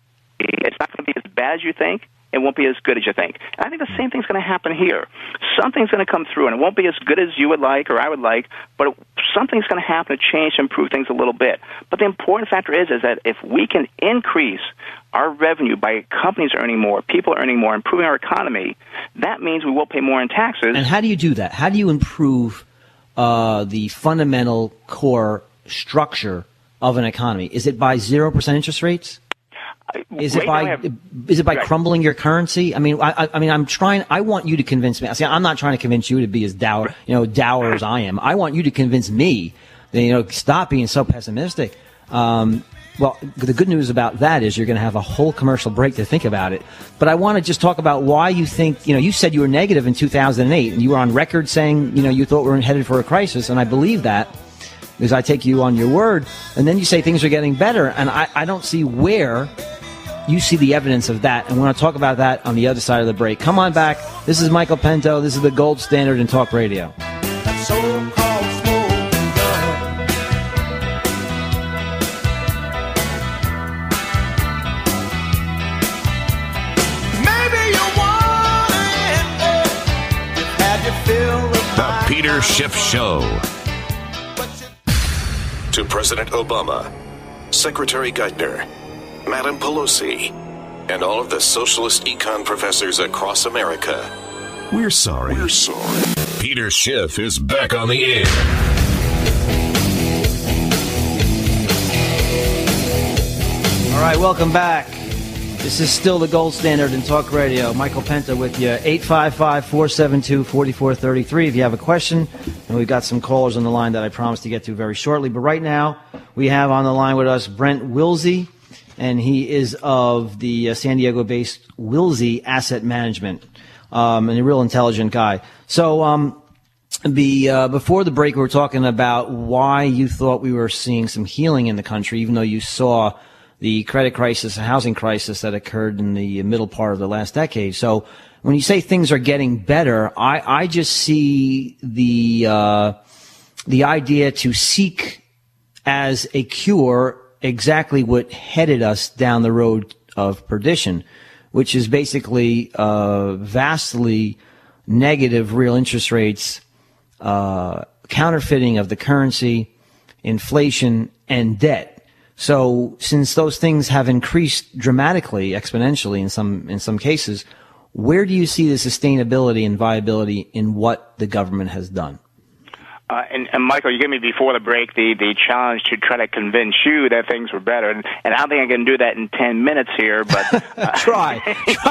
not going to be as bad as you think. It won't be as good as you think. And I think the same thing's going to happen here. Something's going to come through, and it won't be as good as you would like or I would like, but something's going to happen to change and improve things a little bit. But the important factor is that if we can increase our revenue by companies earning more, people earning more, improving our economy, that means we will pay more in taxes. And how do you do that? How do you improve the fundamental core structure of an economy? Is it by 0% interest rates? Is it by crumbling your currency? I mean, I want you to convince me. See, I'm not trying to convince you to be as dour as I am. I want you to convince me that, stop being so pessimistic. Well, the good news about that is you're going to have a whole commercial break to think about it. But I want to just talk about why you think, you said you were negative in 2008 and you were on record saying, you thought we were headed for a crisis. And I believe that because I take you on your word. And then you say things are getting better. And I don't see where you see the evidence of that, and we're going to talk about that on the other side of the break. Come on back. This is Michael Pinto. This is the gold standard in talk radio. The Peter Schiff Show. To President Obama, Secretary Geithner, Madam Pelosi, and all of the socialist econ professors across America. We're sorry. Peter Schiff is back on the air. All right, welcome back. This is still the gold standard in talk radio. Michael Pinto with you, 855-472-4433. If you have a question, and we've got some callers on the line that I promised to get to very shortly. But right now, we have on the line with us Brent Wilsey, and he is of the San Diego-based Wilsey Asset Management, and a real intelligent guy. So before the break, we were talking about why you thought we were seeing some healing in the country, even though you saw the credit crisis, the housing crisis that occurred in the middle part of the last decade. So when you say things are getting better, I just see the idea to seek as a cure exactly what headed us down the road of perdition, which is basically vastly negative real interest rates, counterfeiting of the currency, inflation, and debt. So since those things have increased dramatically, exponentially in some cases, where do you see the sustainability and viability in what the government has done? And Michael, you gave me before the break the challenge to try to convince you that things were better, and I don't think I can do that in 10 minutes here, but try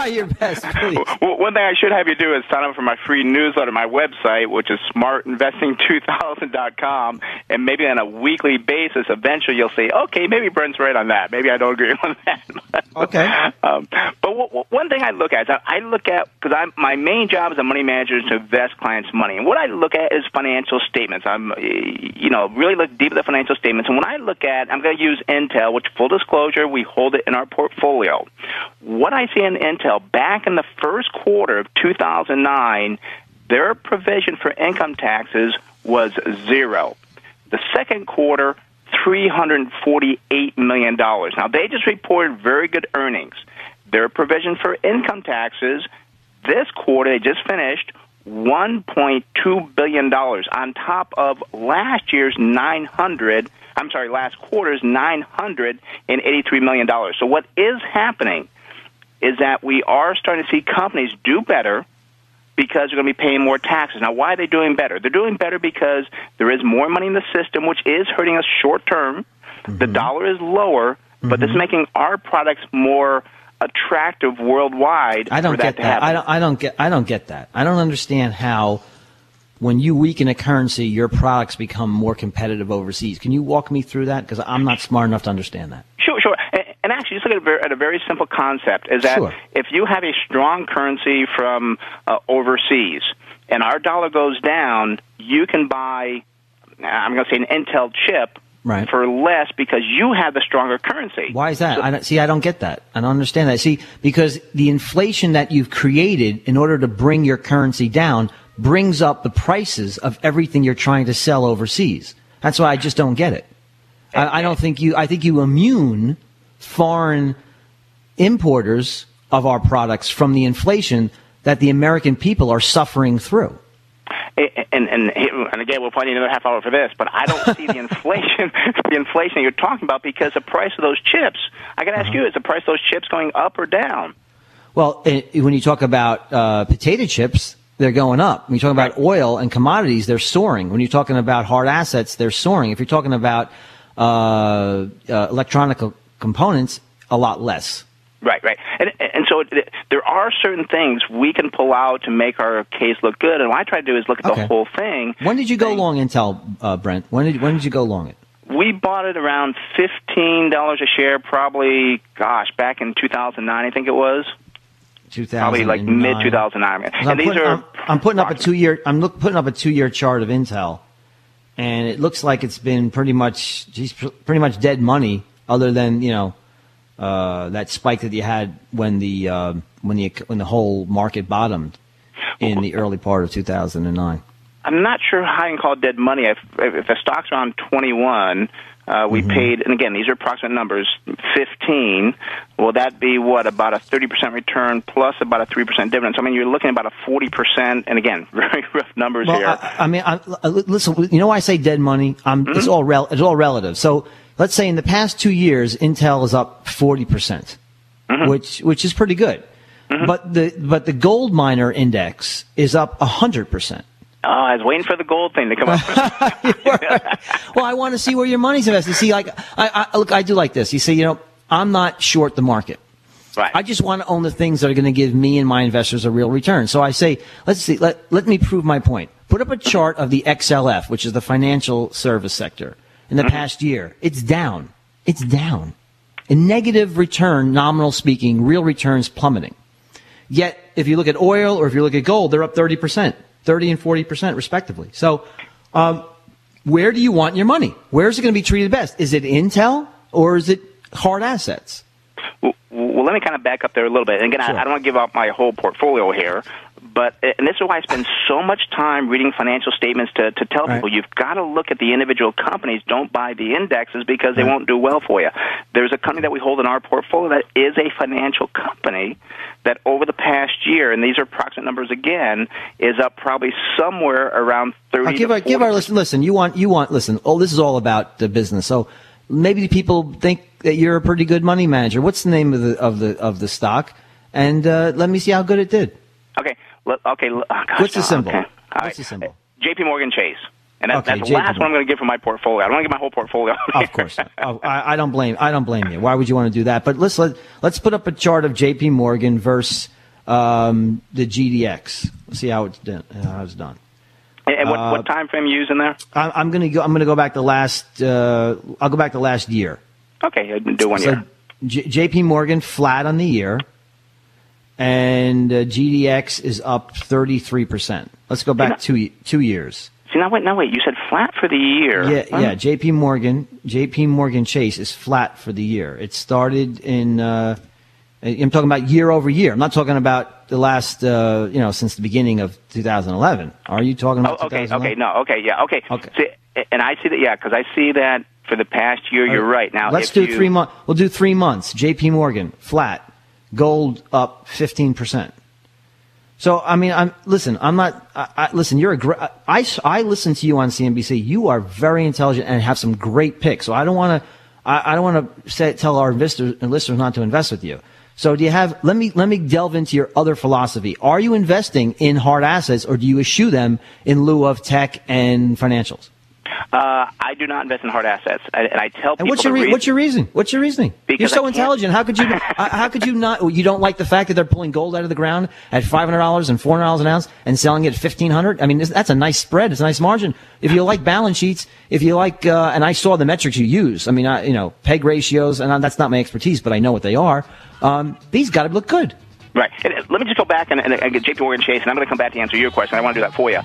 your best, please. One thing I should have you do is sign up for my free newsletter, my website, which is smartinvesting2000.com, and maybe on a weekly basis, eventually you'll say, okay, maybe Brent's right on that. Maybe I don't agree on that. Okay. But one thing I look at is because my main job as a money manager is to invest clients' money, and what I look at is financial statements. I'm, really look deep at the financial statements. And when I look at, I'm going to use Intel, which, full disclosure, we hold it in our portfolio. What I see in Intel, back in the first quarter of 2009, their provision for income taxes was zero. The second quarter, $348 million. Now, they just reported very good earnings. Their provision for income taxes this quarter, they just finished, $1.2 billion on top of last quarter's $983 million. So what is happening is that we are starting to see companies do better because they're going to be paying more taxes. Now, why are they doing better? They're doing better because there is more money in the system, which is hurting us short term. Mm-hmm. The dollar is lower, but this is making our products more attractive worldwide. I don't get that. I don't get that. I don't understand how, when you weaken a currency, your products become more competitive overseas. Can you walk me through that? Because I'm not smart enough to understand that. Sure. And actually, just look at a very simple concept: is that if you have a strong currency from overseas and our dollar goes down, you can buy, I'm going to say, an Intel chip. Right. For less because you have the stronger currency. Why is that? I don't get that. I don't understand that. See, because the inflation that you've created in order to bring your currency down brings up the prices of everything you're trying to sell overseas. That's why I just don't get it. I think you immune foreign importers of our products from the inflation that the American people are suffering through. And again, we'll probably need another half hour for this, but I don't see the inflation you're talking about, because the price of those chips, I got to ask you, is the price of those chips going up or down? Well, when you talk about potato chips, they're going up. When you talk about oil and commodities, they're soaring. When you're talking about hard assets, they're soaring. If you're talking about electronic components, a lot less. Right. And so there are certain things we can pull out to make our case look good. And what I try to do is look at the whole thing. When did you go long Intel, Brent? When did you go long it? We bought it around $15 a share, probably, back in 2009, I think it was. 2009. Probably like mid 2009. I'm putting up a 2-year chart of Intel, and it looks like it's been pretty much dead money, other than that spike that you had when the whole market bottomed in the early part of 2009. I'm not sure how you can call it dead money. If the stock's around 21, we paid, and again, these are approximate numbers, 15. Will that be about a 30% return plus about a 3% dividend? So, I mean, you're looking at about a 40%, and again, very rough numbers here. Listen, why I say dead money? It's all relative. So, let's say in the past 2 years, Intel is up 40%, which is pretty good. But the gold miner index is up 100%. Oh, I was waiting for the gold thing to come up. Well, I want to see where your money's invested. See, I do like this. You say, I'm not short the market. Right. I just want to own the things that are going to give me and my investors a real return. So I say, let's see, let me prove my point. Put up a chart of the XLF, which is the financial service sector. In the past year, it's down. It's down. A negative return, nominal speaking, real returns plummeting. Yet, if you look at oil or if you look at gold, they're up 30%, 30 and 40% respectively. So, where do you want your money? Where is it going to be treated best? Is it Intel or is it hard assets? Well, let me kind of back up there a little bit. And again, I don't want to give up my whole portfolio here, and this is why I spend so much time reading financial statements to tell people you've got to look at the individual companies. Don't buy the indexes because they won't do well for you. There's a company that we hold in our portfolio that is a financial company that over the past year, and these are approximate numbers again, is up probably somewhere around 30. Give our listen. You want listen. Oh, this is all about the business. So maybe people think that you're a pretty good money manager. What's the name of the stock? And let me see how good it did. Okay. What's the symbol? Okay. What's the symbol? J.P. Morgan Chase. And that's the last one I'm going to give from my portfolio. I don't want to give my whole portfolio. Of course. I don't blame you. Why would you want to do that? But let's put up a chart of J.P. Morgan versus the GDX. Let's see how it's done. And what time frame you using there? I'm going to go back to last. I'll go back to last year. Okay, do 1 year. J.P. Morgan flat on the year, and GDX is up 33%. Let's go back 2 years. See, now wait. You said flat for the year. Yeah. J.P. Morgan Chase is flat for the year. It started in. I'm talking about year over year. I'm not talking about the last, since the beginning of 2011. Are you talking about? Okay. See, and I see that. Yeah, because I see that for the past year. You're right. Now let's do 3 months. We'll do 3 months. J.P. Morgan flat, gold up 15%. So I mean, I'm not. Listen, you're I listen to you on CNBC. You are very intelligent and have some great picks. So I don't want to tell our investors and listeners not to invest with you. So do you have? Let me delve into your other philosophy. Are you investing in hard assets, or do you eschew them in lieu of tech and financials? I do not invest in hard assets, and I tell people. And what's your reasoning? Because you're so intelligent. How could you? How could you not? You don't like the fact that they're pulling gold out of the ground at $500 and $400 an ounce and selling it at $1,500? I mean, that's a nice spread. It's a nice margin. If you like balance sheets, if you like, and I saw the metrics you use. I mean, peg ratios, and that's not my expertise, but I know what they are. These got to look good. Right. And let me just go back and get J.P. Morgan Chase, and I'm going to come back to answer your question. I want to do that for you.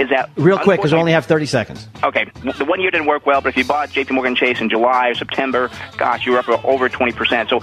Is that real quick, because we only have 30 seconds. Okay. The 1 year didn't work well, but if you bought J.P. Morgan Chase in July or September, gosh, you were up over 20%. So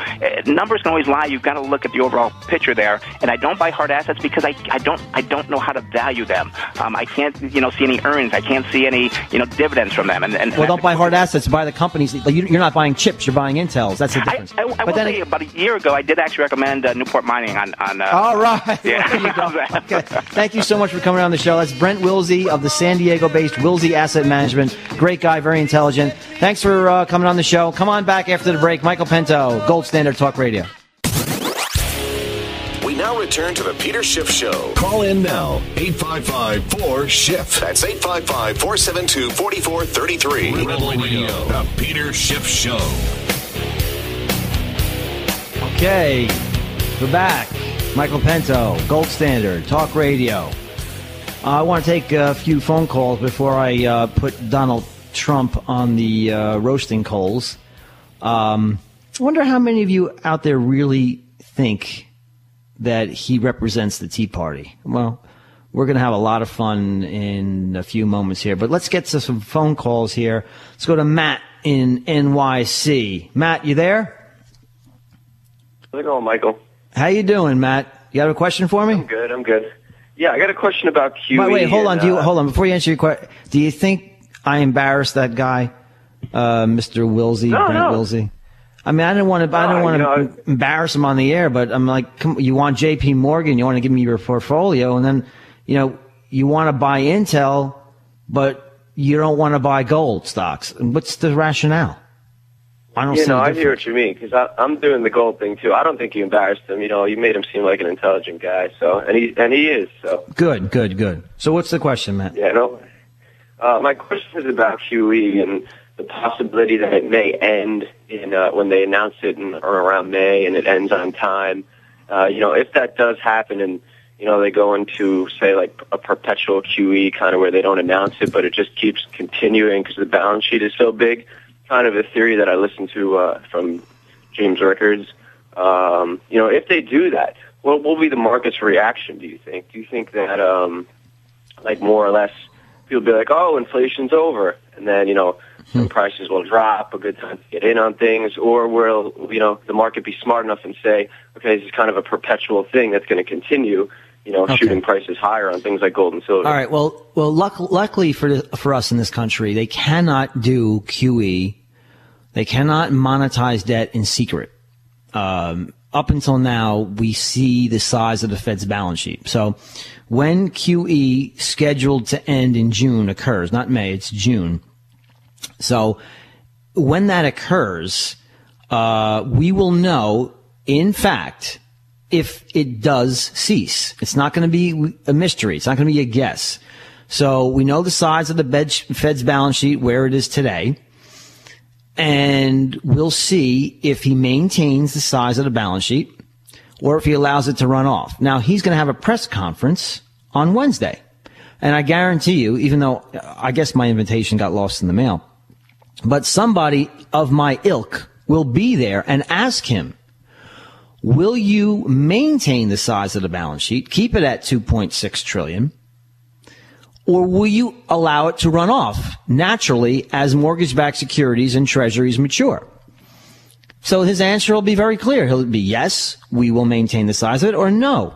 numbers can always lie. You've got to look at the overall picture there. And I don't buy hard assets because I don't know how to value them. I can't see any earnings. I can't see any dividends from them. And well, don't buy hard assets. Buy the companies. You're not buying chips. You're buying Intels. That's the difference. I will tell you, about a year ago, I did actually recommend Newport Mining on all right. Yeah. There you go. Okay. Thank you so much for coming on the show. That's Brent Wilsey of the San Diego-based Wilsey Asset Management. Great guy, very intelligent. Thanks for coming on the show. Come on back after the break. Michael Pinto, Gold Standard Talk Radio. We now return to the Peter Schiff Show. Call in now, 855-4-SCHIFF. That's 855-472-4433. Rebel Radio, the Peter Schiff Show. Okay, we're back. Michael Pinto, Gold Standard, Talk Radio. I want to take a few phone calls before I put Donald Trump on the roasting coals. I wonder how many of you out there really think that he represents the Tea Party. Well, we're going to have a lot of fun in a few moments here, but let's get to some phone calls here. Let's go to Matt in NYC. Matt, you there? How's it going, Michael? How you doing, Matt? You got a question for me? I'm good. Yeah, I got a question about QE. Wait, hold on. Hold on. Before you answer your question, do you think I embarrassed that guy, Mr. Wilsey, Brent Wilsey? I mean, I don't want to embarrass him on the air, but I'm like, you want J.P. Morgan, you want to give me your portfolio, and then, you want to buy Intel, but you don't want to buy gold stocks. What's the rationale? I don't see I hear what you mean, because I'm doing the gold thing too. I don't think you embarrassed him. You made him seem like an intelligent guy. So, and he is. So good. So, what's the question, Matt? My question is about QE and the possibility that it may end in when they announce it or around May, and it ends on time. If that does happen, and they go into, say, like a perpetual QE, kind of where they don't announce it, but it just keeps continuing because the balance sheet is so big. Kind of a theory that I listened to from James Rickards. If they do that, what will be the market's reaction, do you think? Do you think that, more or less, people will be like, oh, inflation's over, and then, some prices will drop, a good time to get in on things, or will, the market be smart enough and say, okay, this is kind of a perpetual thing that's going to continue, shooting prices higher on things like gold and silver. All right. Well, luckily for us in this country, they cannot do QE. They cannot monetize debt in secret. Up until now, we see the size of the Fed's balance sheet. So when QE scheduled to end in June occurs, not May, it's June. So when that occurs, we will know, in fact, if it does cease. It's not going to be a mystery. It's not going to be a guess. So we know the size of the Fed's balance sheet, where it is today. And we'll see if he maintains the size of the balance sheet or if he allows it to run off. Now, he's going to have a press conference on Wednesday. And I guarantee you, even though I guess my invitation got lost in the mail, but somebody of my ilk will be there and ask him, will you maintain the size of the balance sheet, keep it at $2.6 trillion, or will you allow it to run off naturally as mortgage-backed securities and treasuries mature? So his answer will be very clear. He'll be, yes, we will maintain the size of it, or no,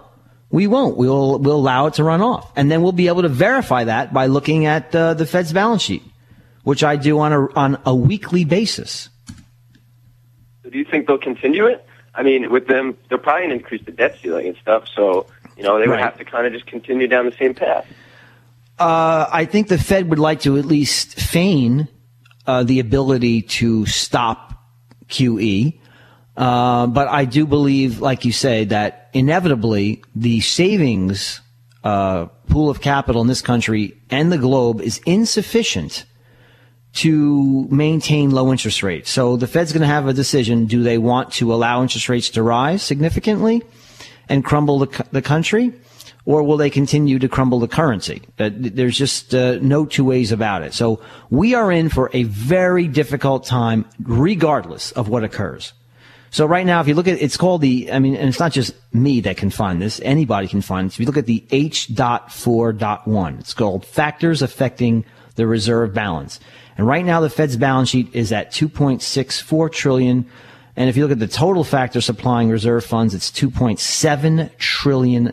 we won't. We'll allow it to run off. And then we'll be able to verify that by looking at the Fed's balance sheet, which I do on a weekly basis. So do you think they'll continue it? I mean, with them, they're probably going to increase the debt ceiling and stuff, so, they would have to kind of just continue down the same path. I think the Fed would like to at least feign the ability to stop QE. But I do believe, like you say, that inevitably the savings pool of capital in this country and the globe is insufficient to maintain low interest rates. So the Fed's going to have a decision. Do they want to allow interest rates to rise significantly and crumble the country? Or will they continue to crumble the currency? There's just no two ways about it. So we are in for a very difficult time, regardless of what occurs. So right now, if you look at, it's called and it's not just me that can find this. Anybody can find this. If you look at the H.4.1, it's called Factors Affecting the Reserve Balance. And right now, the Fed's balance sheet is at $2.64 trillion. And if you look at the total factor supplying reserve funds, it's $2.7 trillion.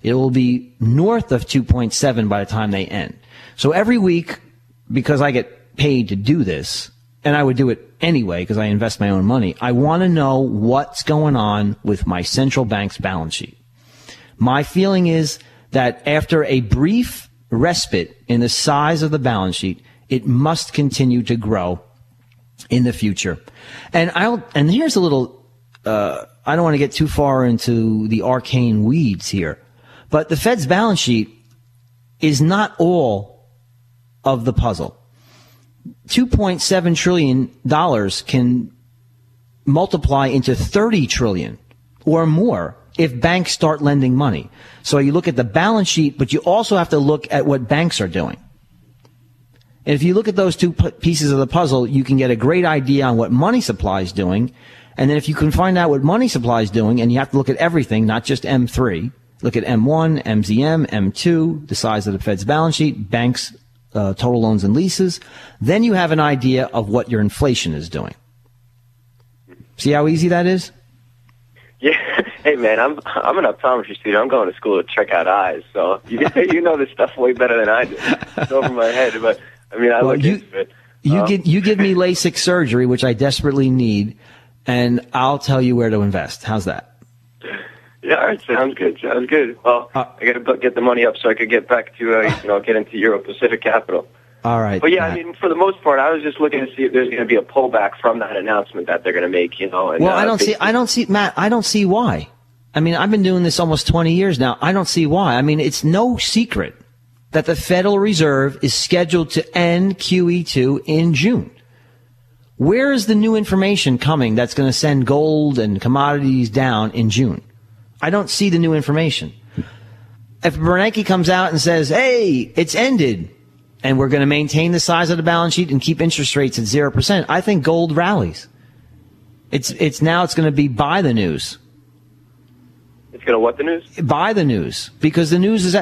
It will be north of 2.7 by the time they end. So every week, because I get paid to do this, and I would do it anyway because I invest my own money, I want to know what's going on with my central bank's balance sheet. My feeling is that after a brief respite in the size of the balance sheet, it must continue to grow in the future. And here's a little, I don't want to get too far into the arcane weeds here, but the Fed's balance sheet is not all of the puzzle. $2.7 trillion can multiply into $30 trillion or more if banks start lending money. So you look at the balance sheet, but you also have to look at what banks are doing. And if you look at those two pieces of the puzzle, you can get a great idea on what money supply is doing. And then if you can find out what money supply is doing, and you have to look at everything, not just M3, look at M1, MZM, M2, the size of the Fed's balance sheet, banks, total loans and leases, then you have an idea of what your inflation is doing. See how easy that is? Yeah. Hey, man, I'm an optometry student. I'm going to school to check out eyes, so you know this stuff way better than I do. It's over my head, but I mean, I look into it. You give me LASIK surgery, which I desperately need, and I'll tell you where to invest. How's that? Yeah, all right, sounds good. Sounds good. Well, I got to get the money up so I could get back to get into Euro Pacific Capital. All right. But yeah, Matt, I mean, for the most part, I was just looking to see if there's going to be a pullback from that announcement that they're going to make. And, well, I don't see, Matt. I don't see why. I mean, I've been doing this almost 20 years now. I don't see why. I mean, it's no secret that the Federal Reserve is scheduled to end QE2 in June. Where is the new information coming that's going to send gold and commodities down in June? I don't see the new information. If Bernanke comes out and says, hey, it's ended, and we're going to maintain the size of the balance sheet and keep interest rates at 0%, I think gold rallies. It's going to be buy the news. It's going to what the news? Buy the news, because the news is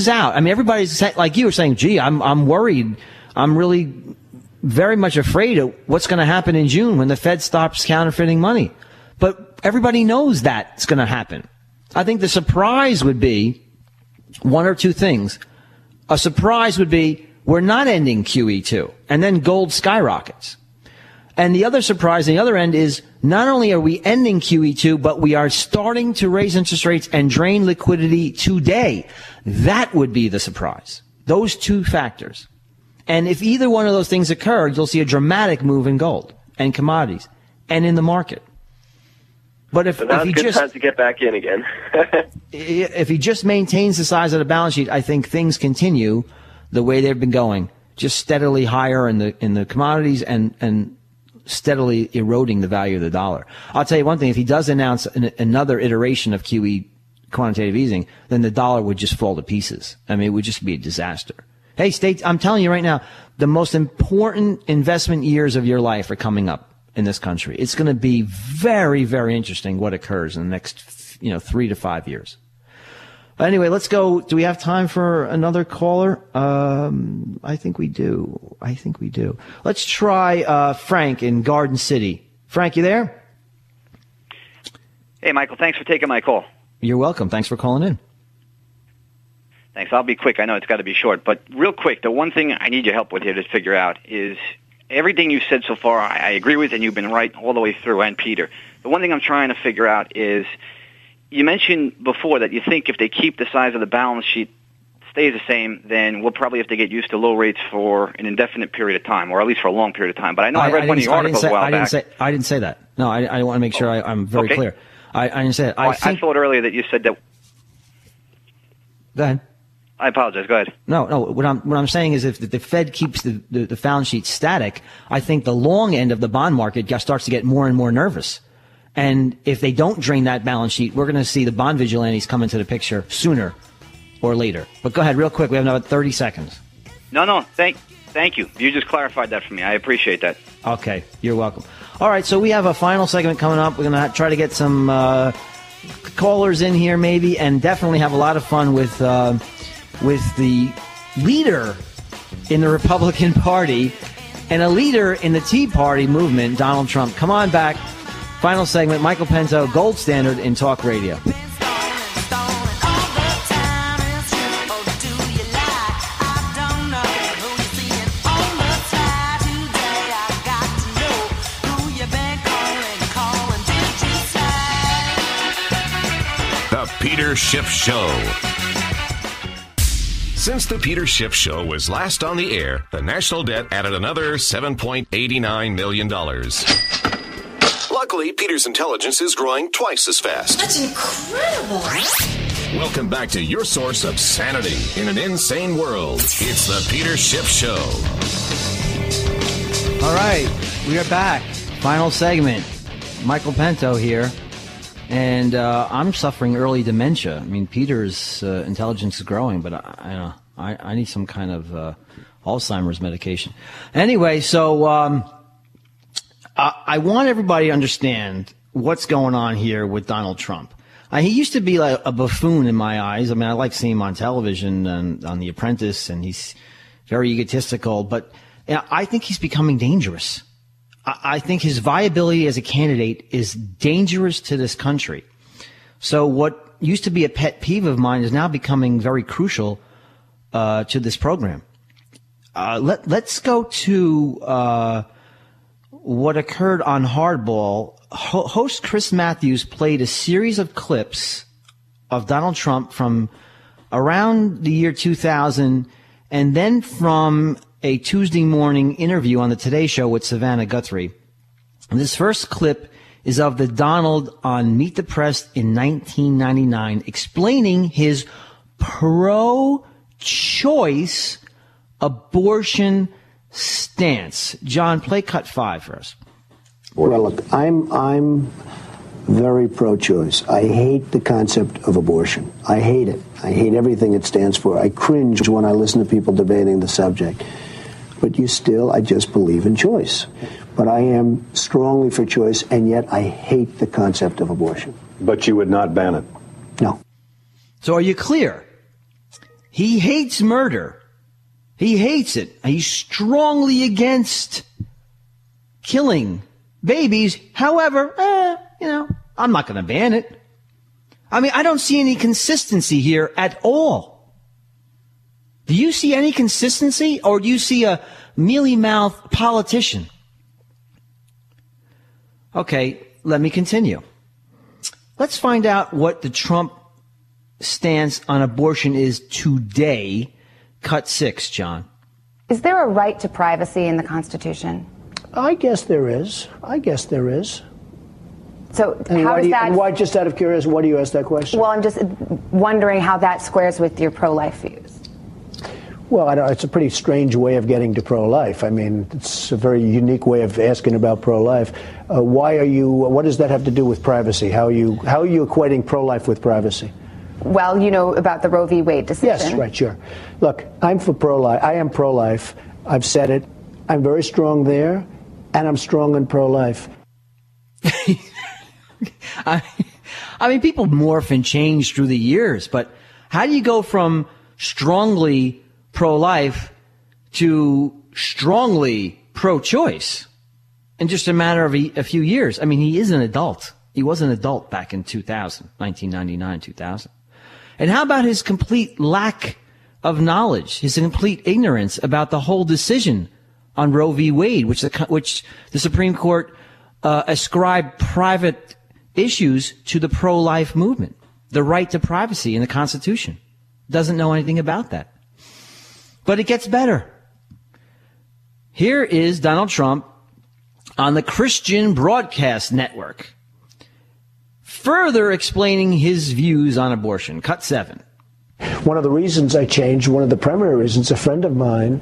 out. I mean, everybody's like you were saying, gee, I'm worried. I'm really very much afraid of what's going to happen in June when the Fed stops counterfeiting money. But everybody knows that's going to happen. I think the surprise would be one or two things. A surprise would be we're not ending QE2, and then gold skyrockets. And the other surprise on the other end is not only are we ending QE2, but we are starting to raise interest rates and drain liquidity today. That would be the surprise. Those two factors. And if either one of those things occurred, you'll see a dramatic move in gold and commodities and in the market. But if he just time to get back in again. if he just maintains the size of the balance sheet, I think things continue the way they've been going, just steadily higher in the commodities and steadily eroding the value of the dollar. I'll tell you one thing, if he does announce another iteration of QE quantitative easing, then the dollar would just fall to pieces. I mean, it would just be a disaster. Hey, states, I'm telling you right now, the most important investment years of your life are coming up in this country. It's going to be very, very interesting what occurs in the next, 3 to 5 years. Anyway, let's go. Do we have time for another caller? I think we do. Let's try Frank in Garden City. Frank, you there? Hey, Michael. Thanks for taking my call. You're welcome. Thanks for calling in. Thanks. I'll be quick. I know it's got to be short, but real quick, the one thing I need your help with here to figure out is everything you said so far I agree with, and you've been right all the way through, and Peter. The one thing I'm trying to figure out is you mentioned before that you think if they keep the size of the balance sheet stays the same, then we'll probably have to get used to low rates for an indefinite period of time, or at least for a long period of time. But I know I read one of your articles a while back. I didn't say that. No, I want to make sure I'm very clear. I didn't say that. I thought earlier that you said that. Go ahead. I apologize. Go ahead. No. What I'm saying is if the Fed keeps the balance sheet static, I think the long end of the bond market starts to get more and more nervous. And if they don't drain that balance sheet, we're going to see the bond vigilantes come into the picture sooner or later. But go ahead, real quick. We have about 30 seconds. No. Thank you. You just clarified that for me. I appreciate that. Okay. You're welcome. All right. So we have a final segment coming up. We're going to try to get some callers in here maybe, and definitely have a lot of fun with the leader in the Republican Party and a leader in the Tea Party movement, Donald Trump. Come on back. Final segment, Michael Pinto, gold standard in talk radio. The Peter Schiff Show. Since the Peter Schiff Show was last on the air, the national debt added another $7.89 million. Luckily, Peter's intelligence is growing twice as fast. That's incredible. Welcome back to your source of sanity in an insane world. It's the Peter Schiff Show. All right, we are back. Final segment. Michael Pinto here. And I'm suffering early dementia. I mean, Peter's intelligence is growing, but I need some kind of Alzheimer's medication. Anyway, so I want everybody to understand what's going on here with Donald Trump. He used to be like a buffoon in my eyes. I mean, I like seeing him on television and on The Apprentice, and he's very egotistical. But I think he's becoming dangerous. I think his viability as a candidate is dangerous to this country. So what used to be a pet peeve of mine is now becoming very crucial to this program. Let's go to what occurred on Hardball. Host Chris Matthews played a series of clips of Donald Trump from around the year 2000 and then from a Tuesday morning interview on the Today Show with Savannah Guthrie. And this first clip is of the Donald on Meet the Press in 1999 explaining his pro-choice abortion stance. John, play cut 5 for us. Well, look, I'm very pro-choice. I hate the concept of abortion. I hate it. I hate everything it stands for. I cringe when I listen to people debating the subject. But I just believe in choice. But I am strongly for choice, and yet I hate the concept of abortion. But you would not ban it? No. So are you clear? He hates murder. He hates it. He's strongly against killing babies. However, I'm not going to ban it. I mean, I don't see any consistency here at all. Do you see any consistency, or do you see a mealy-mouthed politician? Okay, let me continue. Let's find out what the Trump stance on abortion is today. Cut 6, John. Is there a right to privacy in the Constitution? I guess there is. So and how does that... Why, just out of curiosity, why do you ask that question? Well, I'm just wondering how that squares with your pro-life views. Well, it's a pretty strange way of getting to pro-life. I mean, it's a very unique way of asking about pro-life. What does that have to do with privacy? How are you equating pro-life with privacy? Well, you know about the Roe v. Wade decision. Yes, right, sure. Look, I'm for pro-life. I am pro-life. I've said it. I'm very strong there, and I'm strong in pro-life. I mean, people morph and change through the years, but how do you go from strongly pro-life to strongly pro-choice in just a matter of a few years? I mean, he is an adult. He was an adult back in 1999, 2000. And how about his complete lack of knowledge, his complete ignorance about the whole decision on Roe v. Wade, which the Supreme Court ascribed private issues to the pro-life movement, the right to privacy in the Constitution. Doesn't know anything about that. But it gets better. Here is Donald Trump on the Christian Broadcast Network, further explaining his views on abortion. Cut 7. One of the reasons I changed, one of the primary reasons, a friend of mine,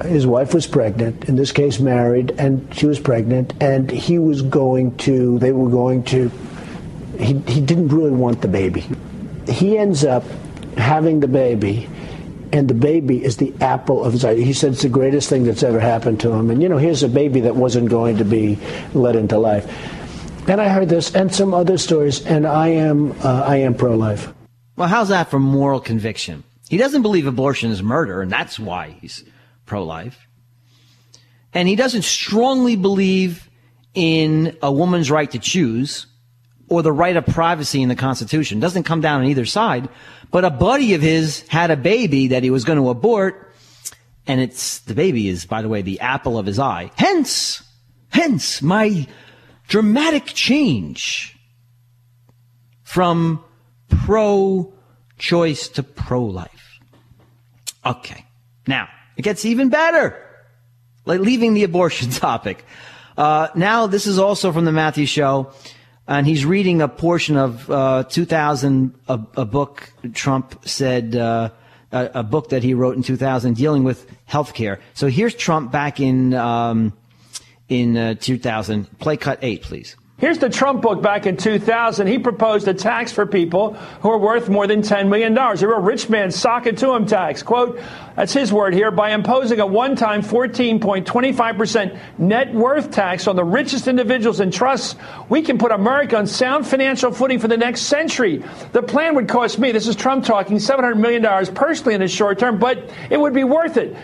his wife was pregnant, in this case married, and she was pregnant, and he didn't really want the baby. He ends up having the baby, and the baby is the apple of his eye. He said it's the greatest thing that's ever happened to him. And, here's a baby that wasn't going to be let into life. And I heard this and some other stories, and I am pro-life. Well, how's that for moral conviction? He doesn't believe abortion is murder, and that's why he's pro-life. And he doesn't strongly believe in a woman's right to choose or the right of privacy in the Constitution. Doesn't come down on either side. But a buddy of his had a baby that he was going to abort, and the baby is, by the way, the apple of his eye. Hence my dramatic change from pro-choice to pro-life. Okay. Now, it gets even better. Like leaving the abortion topic. Now, this is also from the Matthew Show, and he's reading a portion of 2000, a book Trump said, a book that he wrote in 2000 dealing with healthcare. So here's Trump back in 2000. Play cut 8, please. Here's the Trump book back in 2000. He proposed a tax for people who are worth more than $10 million. A real rich man sock it to him tax. Quote, that's his word here, by imposing a one-time 14.25% net worth tax on the richest individuals and trusts, we can put America on sound financial footing for the next century. The plan would cost me, this is Trump talking, $700 million personally in the short term, but it would be worth it.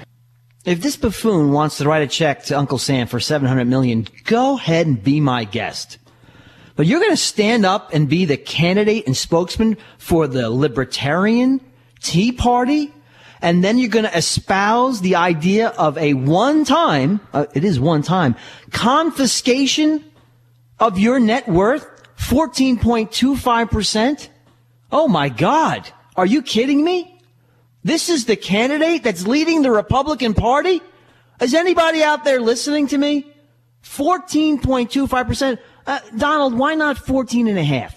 If this buffoon wants to write a check to Uncle Sam for $700 million, go ahead and be my guest. But you're going to stand up and be the candidate and spokesman for the Libertarian Tea Party? And then you're going to espouse the idea of a one-time, it is one-time, confiscation of your net worth, 14.25%? Oh my God. Are you kidding me? This is the candidate that's leading the Republican Party? Is anybody out there listening to me? 14.25%. Donald, why not 14.5?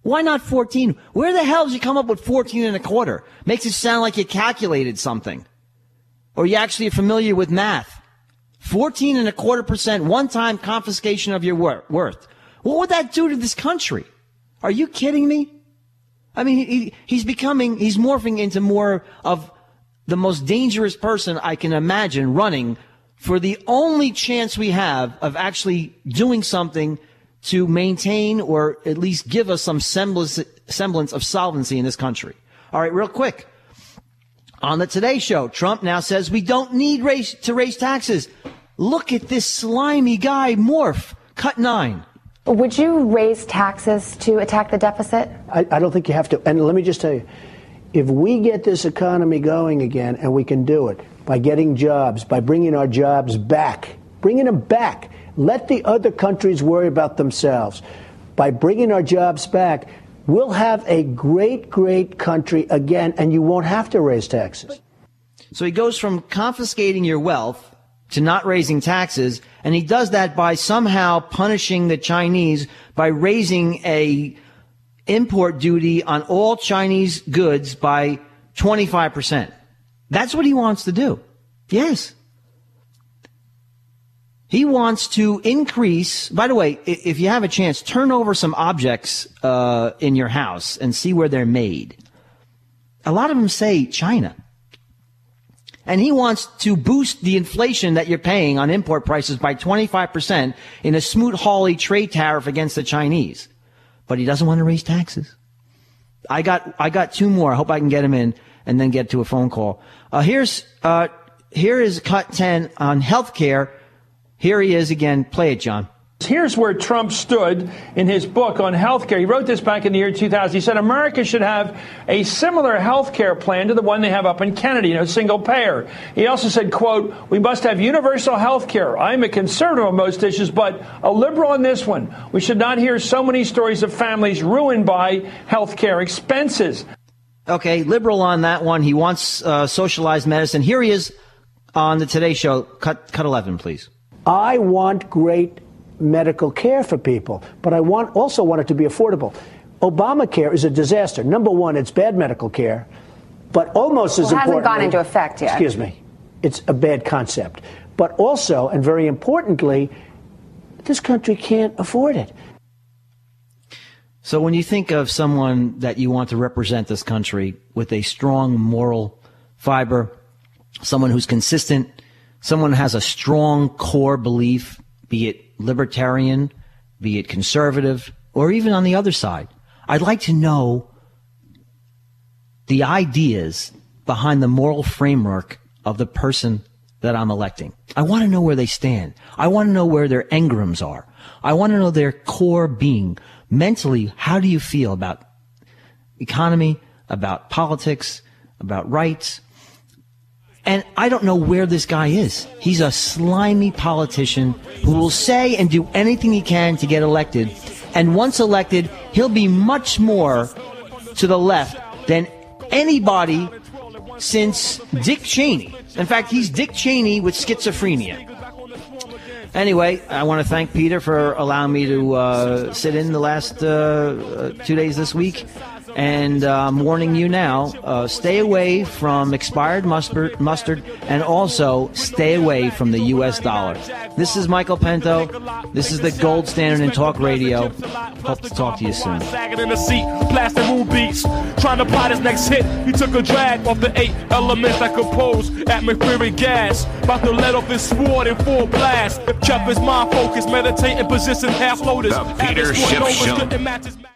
Why not 14? Where the hell did you come up with 14.25? Makes it sound like you calculated something. Or you actually are familiar with math. 14.25% one-time confiscation of your worth. What would that do to this country? Are you kidding me? I mean, he's morphing into more of the most dangerous person I can imagine running for the only chance we have of actually doing something to maintain or at least give us some semblance of solvency in this country. All right, real quick. On the Today Show, Trump now says we don't need to raise taxes. Look at this slimy guy morph. Cut 9. Would you raise taxes to attack the deficit? I don't think you have to. And let me just tell you, if we get this economy going again, and we can do it by getting jobs, by bringing our jobs back, bringing them back, let the other countries worry about themselves. By bringing our jobs back, we'll have a great, great country again, and you won't have to raise taxes. So he goes from confiscating your wealth to not raising taxes, and he does that by somehow punishing the Chinese by raising a import duty on all Chinese goods by 25%. That's what he wants to do. Yes. He wants to increase. By the way, if you have a chance, turn over some objects in your house and see where they're made. A lot of them say China. And he wants to boost the inflation that you're paying on import prices by 25% in a Smoot-Hawley trade tariff against the Chinese. But he doesn't want to raise taxes. I got two more. I hope I can get him in and then get to a phone call. Here is cut 10 on healthcare. Here he is again. Play it, John. Here's where Trump stood in his book on health care. He wrote this back in the year 2000. He said America should have a similar health care plan to the one they have up in Kennedy, single payer. He also said, quote, we must have universal health care. I'm a conservative on most issues, but a liberal on this one. We should not hear so many stories of families ruined by health care expenses. Okay, liberal on that one. He wants socialized medicine. Here he is on the Today Show. Cut 11, please. I want great medical care for people, but I also want it to be affordable. Obamacare is a disaster. Number one, it's bad medical care, but almost as important. It hasn't gone into effect yet. Excuse me. It's a bad concept. But also, and very importantly, this country can't afford it. So when you think of someone that you want to represent this country with a strong moral fiber, someone who's consistent, someone who has a strong core belief, be it libertarian, be it conservative, or even on the other side, I'd like to know the ideas behind the moral framework of the person that I'm electing. I want to know where they stand. I want to know where their engrams are. I want to know their core being. Mentally, how do you feel about economy, about politics, about rights? And I don't know where this guy is. He's a slimy politician who will say and do anything he can to get elected. And once elected, he'll be much more to the left than anybody since Dick Cheney. In fact, he's Dick Cheney with schizophrenia. Anyway, I want to thank Peter for allowing me to sit in the last 2 days this week. And I'm warning you now, stay away from expired mustard and also stay away from the U.S. dollar. This is Michael Pento. This is the gold standard in talk radio. Hope to talk to you soon. In the seat, plastic moon beats. Trying to plot his next hit. He took a drag off the 8 elements that compose atmospheric gas. About to let off his sword in full blast. Kept his mind focused, meditating position half lotus. The Peter Schiff Show.